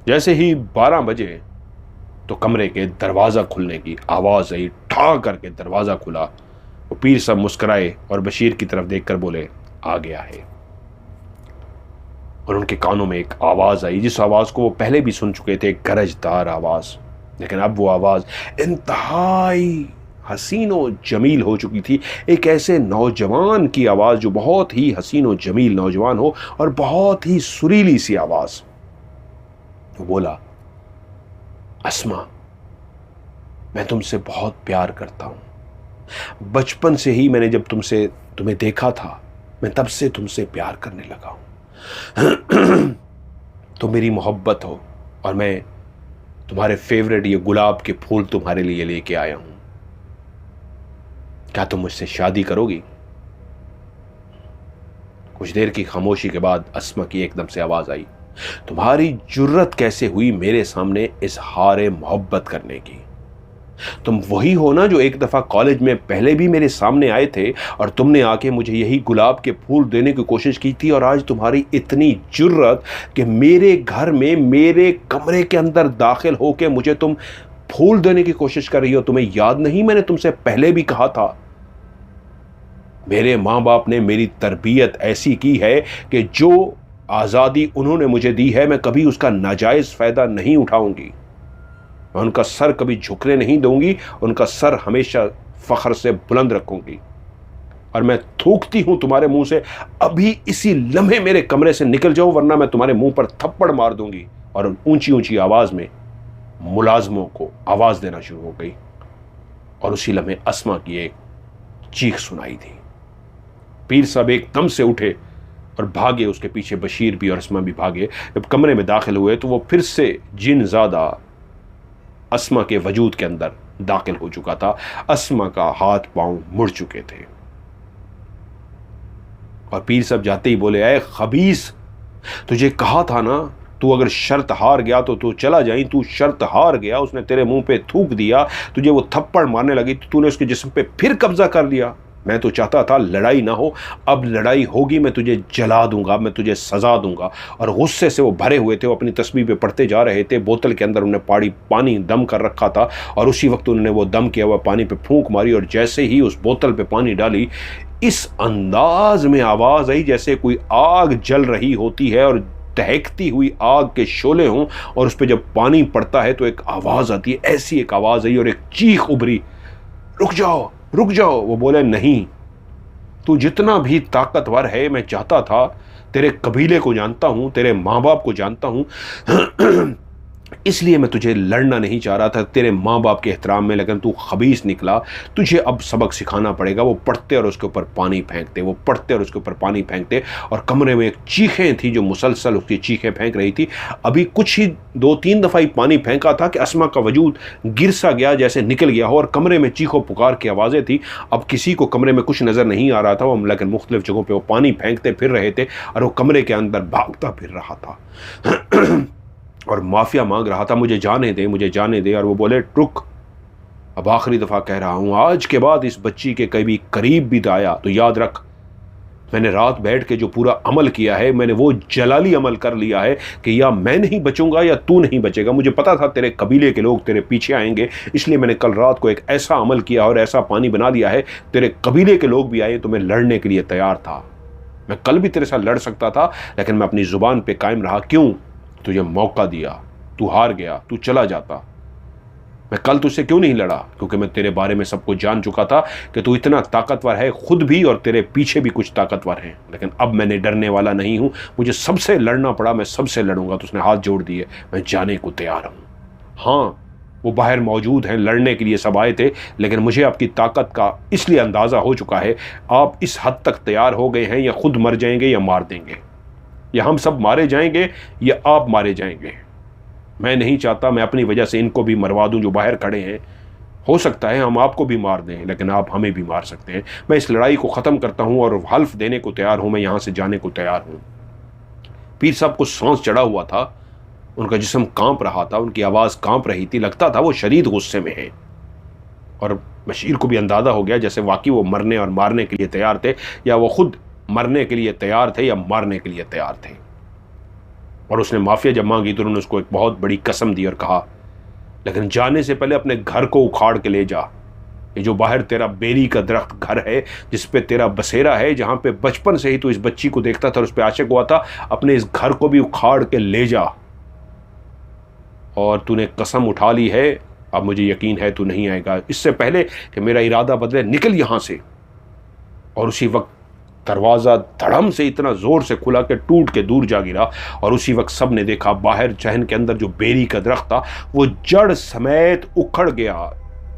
जैसे ही 12 बजे तो कमरे के दरवाजा खुलने की आवाज आई, ठा करके दरवाजा खुला। वो पीर साहब मुस्कुराए और बशीर की तरफ देखकर बोले, आ गया है। और उनके कानों में एक आवाज आई, जिस आवाज को वो पहले भी सुन चुके थे, एक गरजदार आवाज, लेकिन अब वो आवाज इंतहाई हसीन व जमील हो चुकी थी। एक ऐसे नौजवान की आवाज जो बहुत ही हसीन व जमील नौजवान हो और बहुत ही सुरीली सी आवाज। वो बोला, अस्मा, मैं तुमसे बहुत प्यार करता हूं। बचपन से ही मैंने जब तुम्हें देखा था, मैं तब से तुमसे प्यार करने लगा हूं। तुम मेरी मोहब्बत हो और मैं तुम्हारे फेवरेट ये गुलाब के फूल तुम्हारे लिए लेके आया हूं। क्या तुम मुझसे शादी करोगी? कुछ देर की खामोशी के बाद अस्मा की एकदम से आवाज आई, तुम्हारी जुर्रत कैसे हुई मेरे सामने इजहार मोहब्बत करने की? तुम वही हो ना जो एक दफा कॉलेज में पहले भी मेरे सामने आए थे और तुमने आके मुझे यही गुलाब के फूल देने की कोशिश की थी। और आज तुम्हारी इतनी जुर्रत कि मेरे घर में, मेरे कमरे के अंदर दाखिल होके मुझे तुम फूल देने की कोशिश कर रही हो। तुम्हें याद नहीं मैंने तुमसे पहले भी कहा था? मेरे माँ बाप ने मेरी तरबियत ऐसी की है कि जो आज़ादी उन्होंने मुझे दी है, मैं कभी उसका नाजायज़ फ़ायदा नहीं उठाऊंगी। मैं उनका सर कभी झुकने नहीं दूंगी, उनका सर हमेशा फख्र से बुलंद रखूंगी। और मैं थूकती हूं तुम्हारे मुंह से, अभी इसी लम्हे मेरे कमरे से निकल जाओ, वरना मैं तुम्हारे मुंह पर थप्पड़ मार दूंगी। और ऊंची ऊंची आवाज में मुलाजमों को आवाज देना शुरू हो गई। और उसी लम्हे अस्मा की एक चीख सुनाई दी। पीर साहब एकदम से उठे और भागे, उसके पीछे बशीर भी और अस्मा भी भागे। जब कमरे में दाखिल हुए तो वो फिर से जिन ज़्यादा अस्मा के वजूद के अंदर दाखिल हो चुका था। अस्मा का हाथ पांव मुड़ चुके थे। और पीर साहब जाते ही बोले, ऐ खबीस, तुझे कहा था ना, तू अगर शर्त हार गया तो तू चला जाई। तू शर्त हार गया, उसने तेरे मुंह पे थूक दिया, तुझे वो थप्पड़ मारने लगी तो तूने उसके जिस्म पे फिर कब्जा कर लिया। मैं तो चाहता था लड़ाई ना हो, अब लड़ाई होगी, मैं तुझे जला दूंगा, मैं तुझे सजा दूंगा। और गुस्से से वो भरे हुए थे, वो अपनी तस्बीह पे पढ़ते जा रहे थे। बोतल के अंदर उन्होंने पानी दम कर रखा था और उसी वक्त उन्होंने वो दम किया हुआ पानी पे फूंक मारी। और जैसे ही उस बोतल पे पानी डाली, इस अंदाज में आवाज़ आई जैसे कोई आग जल रही होती है और दहकती हुई आग के शोले हों, और उस पर जब पानी पड़ता है तो एक आवाज़ आती है। ऐसी एक आवाज़ आई और एक चीख उभरी, रुक जाओ रुक जाओ। वो बोले, नहीं, तू जितना भी ताकतवर है, मैं चाहता था, तेरे कबीले को जानता हूं, तेरे माँ बाप को जानता हूं, इसलिए मैं तुझे लड़ना नहीं चाह रहा था तेरे माँ बाप के एहतराम में, लेकिन तू खबीस निकला। तुझे अब सबक सिखाना पड़ेगा। वो पढ़ते और उसके ऊपर पानी फेंकते, वो पढ़ते और उसके ऊपर पानी फेंकते। और कमरे में एक चीखें थी जो मुसलसल उसकी चीखें फेंक रही थी। अभी कुछ ही 2-3 दफ़ा ही पानी फेंका था कि अस्मा का वजूद गिर सा गया, जैसे निकल गया हो। और कमरे में चीखों पुकार की आवाज़ें थी। अब किसी को कमरे में कुछ नज़र नहीं आ रहा था, वो लेकिन मुख्तलिफ जगहों पर वो पानी फेंकते फिर रहे थे और वो कमरे के अंदर भागता फिर रहा था और माफिया मांग रहा था, मुझे जाने दे, मुझे जाने दे। और वो बोले, रुक, अब आखिरी दफ़ा कह रहा हूँ, आज के बाद इस बच्ची के कभी करीब भी आया तो याद रख, मैंने रात बैठ के जो पूरा अमल किया है, मैंने वो जलाली अमल कर लिया है कि या मैं नहीं बचूंगा या तू नहीं बचेगा। मुझे पता था तेरे कबीले के लोग तेरे पीछे आएंगे, इसलिए मैंने कल रात को एक ऐसा अमल किया और ऐसा पानी बना लिया है, तेरे कबीले के लोग भी आए तो मैं लड़ने के लिए तैयार था। मैं कल भी तेरे साथ लड़ सकता था, लेकिन मैं अपनी जुबान पे कायम रहा। क्यों? तुझे मौका दिया, तू हार गया, तू चला जाता। मैं कल तुझसे क्यों नहीं लड़ा? क्योंकि मैं तेरे बारे में सब कुछ जान चुका था कि तू इतना ताकतवर है खुद भी, और तेरे पीछे भी कुछ ताकतवर हैं। लेकिन अब मैंने डरने वाला नहीं हूं, मुझे सबसे लड़ना पड़ा, मैं सबसे लड़ूंगा। तो उसने हाथ जोड़ दिए, मैं जाने को तैयार हूं। हाँ, वो बाहर मौजूद हैं, लड़ने के लिए सब आए थे, लेकिन मुझे आपकी ताकत का इसलिए अंदाजा हो चुका है। आप इस हद तक तैयार हो गए हैं, या खुद मर जाएंगे या मार देंगे, या हम सब मारे जाएंगे या आप मारे जाएंगे। मैं नहीं चाहता मैं अपनी वजह से इनको भी मरवा दूं जो बाहर खड़े हैं। हो सकता है हम आपको भी मार दें, लेकिन आप हमें भी मार सकते हैं। मैं इस लड़ाई को ख़त्म करता हूं और हल्फ देने को तैयार हूं, मैं यहां से जाने को तैयार हूं। पीर साहब को सांस चढ़ा हुआ था, उनका जिस्म कांप रहा था, उनकी आवाज़ कांप रही थी, लगता था वो शदीद गुस्से में है। और बशीर को भी अंदाज़ा हो गया जैसे वाकई वो मरने और मारने के लिए तैयार थे, या वो खुद मरने के लिए तैयार थे या मारने के लिए तैयार थे। और उसने माफिया जब मांगी तो उन्होंने उसको एक बहुत बड़ी कसम दी और कहा, लेकिन जाने से पहले अपने घर को उखाड़ के ले जा। ये जो बाहर तेरा बेरी का दरख्त घर है, जिस पे तेरा बसेरा है, जहां पे बचपन से ही तू इस बच्ची को देखता था और उस पे आशिक हुआ था, अपने इस घर को भी उखाड़ के ले जा। और तूने कसम उठा ली है, अब मुझे यकीन है तू नहीं आएगा। इससे पहले कि मेरा इरादा बदले, निकल यहां से। और उसी वक्त दरवाज़ा धड़म से इतना ज़ोर से खुला कि टूट के दूर जा गिरा। और उसी वक्त सब ने देखा बाहर चहन के अंदर जो बेरी का दरख्त था वो जड़ समेत उखड़ गया,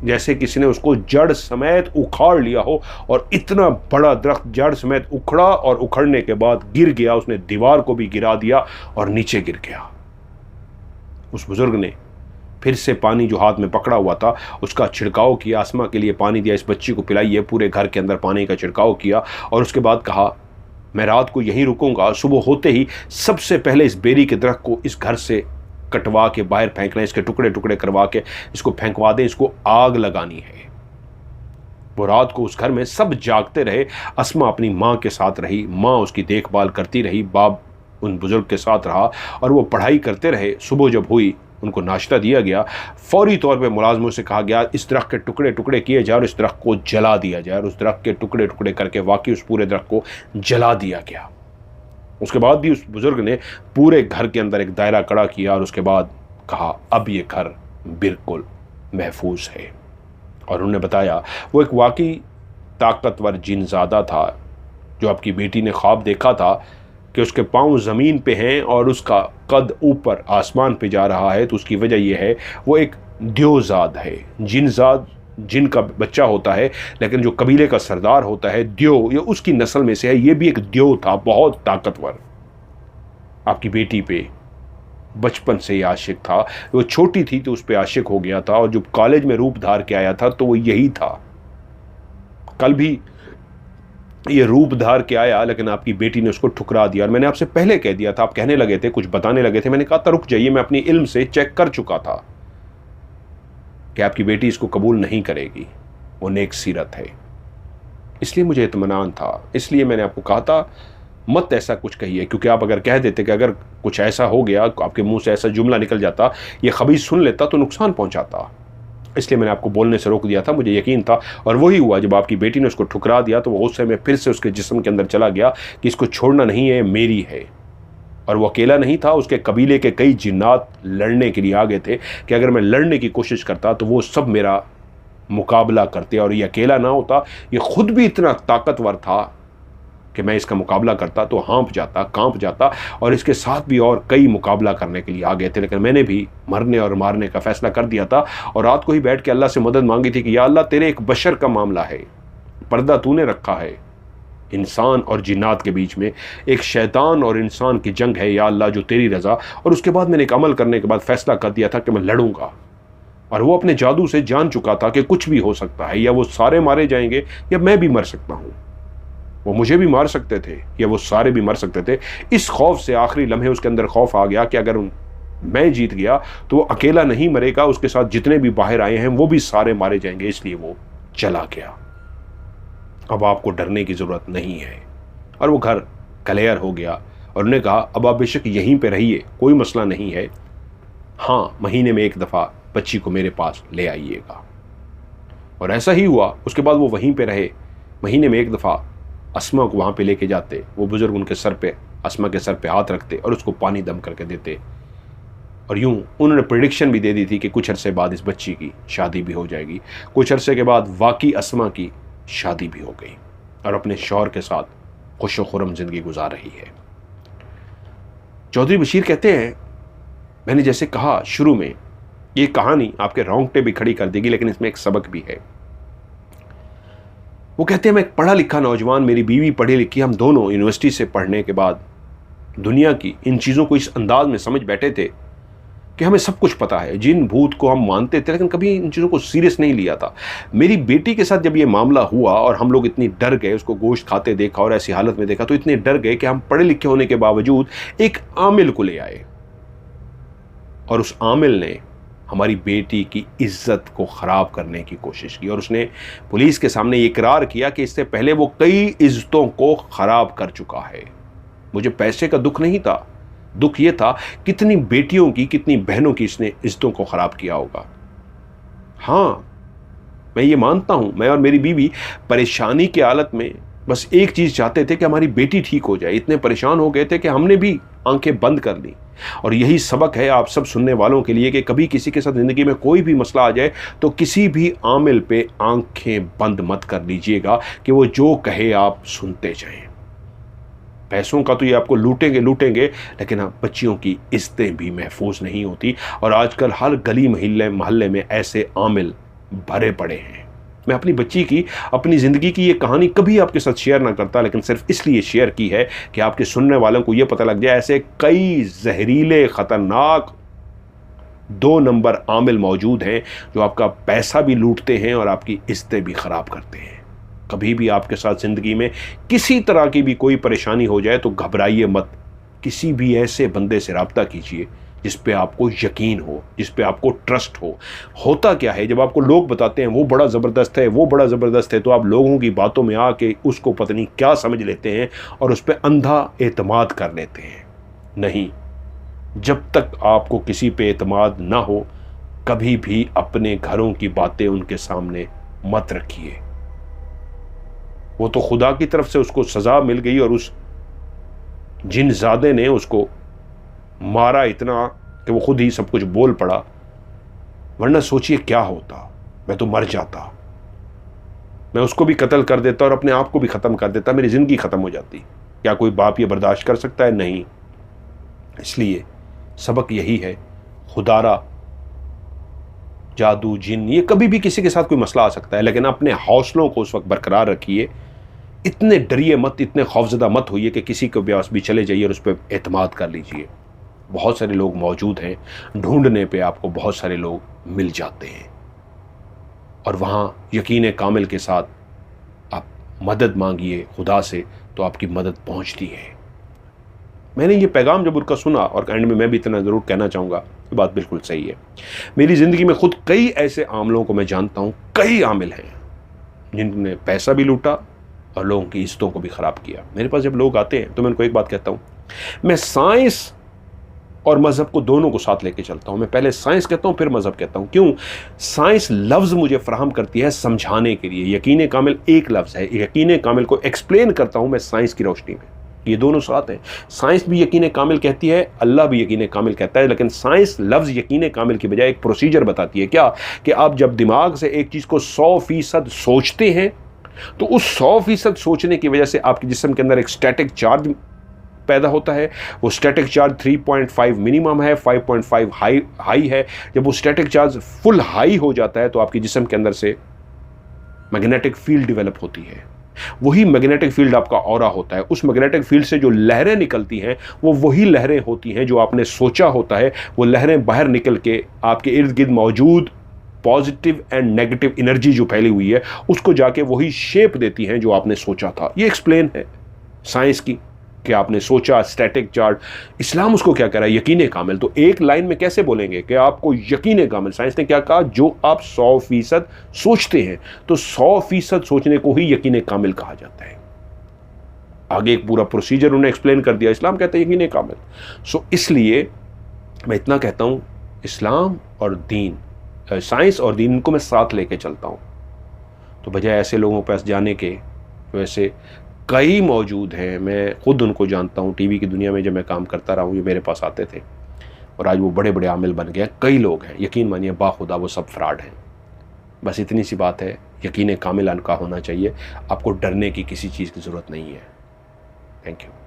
जैसे किसी ने उसको जड़ समेत उखाड़ लिया हो। और इतना बड़ा दरख्त जड़ समेत उखड़ा और उखड़ने के बाद गिर गया। उसने दीवार को भी गिरा दिया और नीचे गिर गया। उस बुजुर्ग ने फिर से पानी जो हाथ में पकड़ा हुआ था उसका छिड़काव किया, आसमा के लिए पानी दिया, इस बच्ची को पिलाइए, पूरे घर के अंदर पानी का छिड़काव किया। और उसके बाद कहा, मैं रात को यहीं रुकूंगा, सुबह होते ही सबसे पहले इस बेरी के दरख्त को इस घर से कटवा के बाहर फेंकना, इसके टुकड़े टुकड़े करवा के इसको फेंकवा दें, इसको आग लगानी है। वो रात को उस घर में सब जागते रहे। अस्मा अपनी माँ के साथ रही, माँ उसकी देखभाल करती रही, बाप उन बुजुर्ग के साथ रहा और वो पढ़ाई करते रहे। सुबह जब हुई उनको नाश्ता दिया गया। फौरी तौर पे मुलाजमों से कहा गया इस दरख्त के टुकड़े टुकड़े किए जाए और इस दरख्त को जला दिया जाए। और उस दरख्त के टुकड़े टुकड़े करके वाकई उस पूरे दरख्त को जला दिया गया। उसके बाद भी उस बुजुर्ग ने पूरे घर के अंदर एक दायरा खड़ा किया और उसके बाद कहा अब ये घर बिल्कुल महफूज है। और उन्होंने बताया वो एक वाकई ताकतवर जिनज़ादा था जो आपकी बेटी ने ख्वाब देखा था कि उसके पांव ज़मीन पे हैं और उसका कद ऊपर आसमान पे जा रहा है। तो उसकी वजह यह है वो एक द्योजाद है। जिनजाद जिन का बच्चा होता है, लेकिन जो कबीले का सरदार होता है द्यो, ये उसकी नस्ल में से है। ये भी एक द्यो था, बहुत ताकतवर। आपकी बेटी पे बचपन से ही आशिक था। वो छोटी थी तो उस पर आशिक हो गया था और जब कॉलेज में रूप धार के आया था तो वो यही था। कल भी ये रूप धार के आया, लेकिन आपकी बेटी ने उसको ठुकरा दिया। और मैंने आपसे पहले कह दिया था, आप कहने लगे थे, कुछ बताने लगे थे, मैंने कहा था रुक जाइए, मैं अपनी इल्म से चेक कर चुका था कि आपकी बेटी इसको कबूल नहीं करेगी, वो नेक सीरत है। इसलिए मुझे इत्मीनान था, इसलिए मैंने आपको कहा था मत ऐसा कुछ कहिए, क्योंकि आप अगर कह देते कि अगर कुछ ऐसा हो गया, आपके मुंह से ऐसा जुमला निकल जाता, ये खबीस सुन लेता तो नुकसान पहुंचाता। इसलिए मैंने आपको बोलने से रोक दिया था, मुझे यकीन था। और वही हुआ, जब आपकी बेटी ने उसको ठुकरा दिया तो वो गुस्से में फिर से उसके जिस्म के अंदर चला गया कि इसको छोड़ना नहीं है, मेरी है। और वो अकेला नहीं था, उसके कबीले के कई जिन्नात लड़ने के लिए आ गए थे कि अगर मैं लड़ने की कोशिश करता तो वो सब मेरा मुकाबला करते। और ये अकेला ना होता, ये खुद भी इतना ताकतवर था कि मैं इसका मुकाबला करता तो हाँप जाता, कांप जाता। और इसके साथ भी और कई मुकाबला करने के लिए आ गए थे, लेकिन मैंने भी मरने और मारने का फैसला कर दिया था। और रात को ही बैठ के अल्लाह से मदद मांगी थी कि या अल्लाह, तेरे एक बशर का मामला है, पर्दा तूने रखा है इंसान और जिन्नात के बीच में, एक शैतान और इंसान की जंग है या अल्लाह, जो तेरी रज़ा। और उसके बाद मैंने एक अमल करने के बाद फैसला कर दिया था कि मैं लड़ूंगा। और वो अपने जादू से जान चुका था कि कुछ भी हो सकता है, या वो सारे मारे जाएंगे या मैं भी मर सकता हूँ। वो मुझे भी मार सकते थे या वो सारे भी मर सकते थे। इस खौफ से आखिरी लम्हे उसके अंदर खौफ आ गया कि अगर मैं जीत गया तो वो अकेला नहीं मरेगा, उसके साथ जितने भी बाहर आए हैं वो भी सारे मारे जाएंगे। इसलिए वो चला गया। अब आपको डरने की जरूरत नहीं है, और वो घर क्लियर हो गया और उन्होंने कहा अब आप बेशक यहीं पे रहिए, कोई मसला नहीं है, हाँ महीने में एक दफ़ा बच्ची को मेरे पास ले आइएगा। और ऐसा ही हुआ। उसके बाद वो वहीं पे रहे, महीने में एक दफ़ा अस्मा को वहाँ पे लेके जाते, वो बुज़ुर्ग उनके सर पे, अस्मा के सर पे हाथ रखते और उसको पानी दम करके देते। और यूं उन्होंने प्रेडिक्शन भी दे दी थी कि कुछ अरसे बाद इस बच्ची की शादी भी हो जाएगी। कुछ अरसे के बाद वाकई अस्मा की शादी भी हो गई और अपने शौहर के साथ खुश खुरम ज़िंदगी गुजार रही है। चौधरी बशीर कहते हैं, मैंने जैसे कहा शुरू में, ये कहानी आपके रोंगटे भी खड़ी कर देगी, लेकिन इसमें एक सबक भी है। वो कहते हैं, मैं एक पढ़ा लिखा नौजवान, मेरी बीवी पढ़ी लिखी, हम दोनों यूनिवर्सिटी से पढ़ने के बाद दुनिया की इन चीज़ों को इस अंदाज में समझ बैठे थे कि हमें सब कुछ पता है, जिन भूत को हम मानते थे, लेकिन कभी इन चीज़ों को सीरियस नहीं लिया था। मेरी बेटी के साथ जब ये मामला हुआ और हम लोग इतनी डर गए, उसको गोश्त खाते देखा और ऐसी हालत में देखा, तो इतने डर गए कि हम पढ़े लिखे होने के बावजूद एक आमिल को ले आए और उस आमिल ने हमारी बेटी की इज्जत को ख़राब करने की कोशिश की और उसने पुलिस के सामने इकरार किया कि इससे पहले वो कई इज्जतों को ख़राब कर चुका है। मुझे पैसे का दुख नहीं था, दुख ये था कितनी बेटियों की, कितनी बहनों की इसने इज्जतों को ख़राब किया होगा। हाँ, मैं ये मानता हूँ, मैं और मेरी बीवी परेशानी की हालत में बस एक चीज़ चाहते थे कि हमारी बेटी ठीक हो जाए। इतने परेशान हो गए थे कि हमने भी आंखें बंद कर ली। और यही सबक है आप सब सुनने वालों के लिए कि कभी किसी के साथ ज़िंदगी में कोई भी मसला आ जाए तो किसी भी आमिल पे आंखें बंद मत कर लीजिएगा कि वो जो कहे आप सुनते जाएं। पैसों का तो ये आपको लूटेंगे, लेकिन हाँ, बच्चियों की इज्जतें भी महफूज नहीं होती। और आजकल हर गली मोहल्ले में ऐसे आमिल भरे पड़े हैं। मैं अपनी बच्ची की, अपनी ज़िंदगी की ये कहानी कभी आपके साथ शेयर ना करता, लेकिन सिर्फ इसलिए शेयर की है कि आपके सुनने वालों को ये पता लग जाए ऐसे कई जहरीले, ख़तरनाक 2 नंबर आमिल मौजूद हैं जो आपका पैसा भी लूटते हैं और आपकी इज्जतें भी ख़राब करते हैं। कभी भी आपके साथ ज़िंदगी में किसी तरह की भी कोई परेशानी हो जाए तो घबराइए मत। किसी भी ऐसे बंदे से रब्ता कीजिए जिस पे आपको यकीन हो, जिस पे आपको ट्रस्ट हो। होता क्या है, जब आपको लोग बताते हैं वो बड़ा ज़बरदस्त है, वो बड़ा ज़बरदस्त है, तो आप लोगों की बातों में आके उसको पता नहीं क्या समझ लेते हैं और उस पर अंधा एतमाद कर लेते हैं। नहीं, जब तक आपको किसी पे एतमाद ना हो, कभी भी अपने घरों की बातें उनके सामने मत रखिए। वो तो खुदा की तरफ से उसको सज़ा मिल गई और उस जिनज़ादे ने उसको मारा इतना कि वो खुद ही सब कुछ बोल पड़ा, वरना सोचिए क्या होता। मैं तो मर जाता, मैं उसको भी कत्ल कर देता और अपने आप को भी ख़त्म कर देता, मेरी ज़िंदगी ख़त्म हो जाती। क्या कोई बाप ये बर्दाश्त कर सकता है? नहीं। इसलिए सबक यही है, खुदारा, जादू, जिन, ये कभी भी किसी के साथ कोई मसला आ सकता है, लेकिन अपने हौसलों को उस वक्त बरकरार रखिए। इतने डरिए मत, इतने खौफजदा मत होइए कि किसी के पास भी चले जाइए और उस पर एतमाद कर लीजिए। बहुत सारे लोग मौजूद हैं, ढूंढने पे आपको बहुत सारे लोग मिल जाते हैं और वहाँ यकीन कामिल के साथ आप मदद मांगिए खुदा से, तो आपकी मदद पहुँचती है। मैंने ये पैगाम जब उनका सुना, और एंड में मैं भी इतना ज़रूर कहना चाहूँगा, ये बात बिल्कुल सही है। मेरी ज़िंदगी में खुद कई ऐसे आमलों को मैं जानता हूँ, कई आमिल हैं जिन्होंने पैसा भी लूटा और लोगों की इज्जतों को भी ख़राब किया। मेरे पास जब लोग आते हैं तो मैं उनको एक बात कहता हूँ, मैं साइंस और मज़हब को दोनों को साथ लेके चलता हूँ। मैं पहले साइंस कहता हूँ, फिर मज़हब कहता हूँ। क्यों? साइंस लफ्ज़ मुझे फराहम करती है समझाने के लिए। यकीन कामिल एक लफ्ज़ है, यकीन कामिल को एक्सप्लेन करता हूँ मैं साइंस की रोशनी में। ये दोनों साथ हैं। साइंस भी यकीन कामिल कहती है, अल्लाह भी यकीन कामिल कहता है, लेकिन साइंस लफ्ज़ यकीन कामिल की बजाय एक प्रोसीजर बताती है। क्या? कि आप जब दिमाग से एक चीज़ को 100% सोचते हैं तो उस 100% सोचने की वजह से आपके जिस्म के अंदर एक स्टैटिक चार्ज पैदा होता है। वो स्टैटिक चार्ज 3.5 मिनिमम है, 5.5 हाई है। जब वो स्टैटिक चार्ज फुल हाई हो जाता है तो आपके जिस्म के अंदर से मैग्नेटिक फील्ड डेवलप होती है। वही मैग्नेटिक फील्ड आपका ऑरा होता है। उस मैग्नेटिक फील्ड से जो लहरें निकलती हैं वो वही लहरें होती हैं जो आपने सोचा होता है। वो लहरें बाहर निकल के आपके इर्द गिर्द मौजूद पॉजिटिव एंड नेगेटिव एनर्जी जो फैली हुई है उसको जाके वही शेप देती हैं जो आपने सोचा था। ये एक्सप्लेन है साइंस की कि आपने सोचा स्टैटिक चार्ज। इस्लाम उसको क्या कह रहा है? यकीन कामिल। तो एक लाइन में कैसे बोलेंगे कि आपको यकीन कामिल? साइंस ने क्या कहा? जो आप 100% सोचते हैं, तो 100% सोचने को ही यकीन कामिल कहा जाता है। आगे एक पूरा प्रोसीजर उन्हें एक्सप्लेन कर दिया। इस्लाम कहता है यकीन कामिल। सो इसलिए मैं इतना कहता हूँ, इस्लाम और दीन, साइंस और दीन को मैं साथ लेके चलता हूँ। तो बजाय ऐसे लोगों के पास जाने के, तो ऐसे कई मौजूद हैं, मैं खुद उनको जानता हूँ। टीवी की दुनिया में जब मैं काम करता रहा हूँ, ये मेरे पास आते थे और आज वो बड़े बड़े आमिल बन गए। कई लोग हैं, यकीन मानिए बाखुदा वो सब फ्रॉड हैं। बस इतनी सी बात है, यकीन कामिल का होना चाहिए। आपको डरने की किसी चीज़ की ज़रूरत नहीं है। Thank you.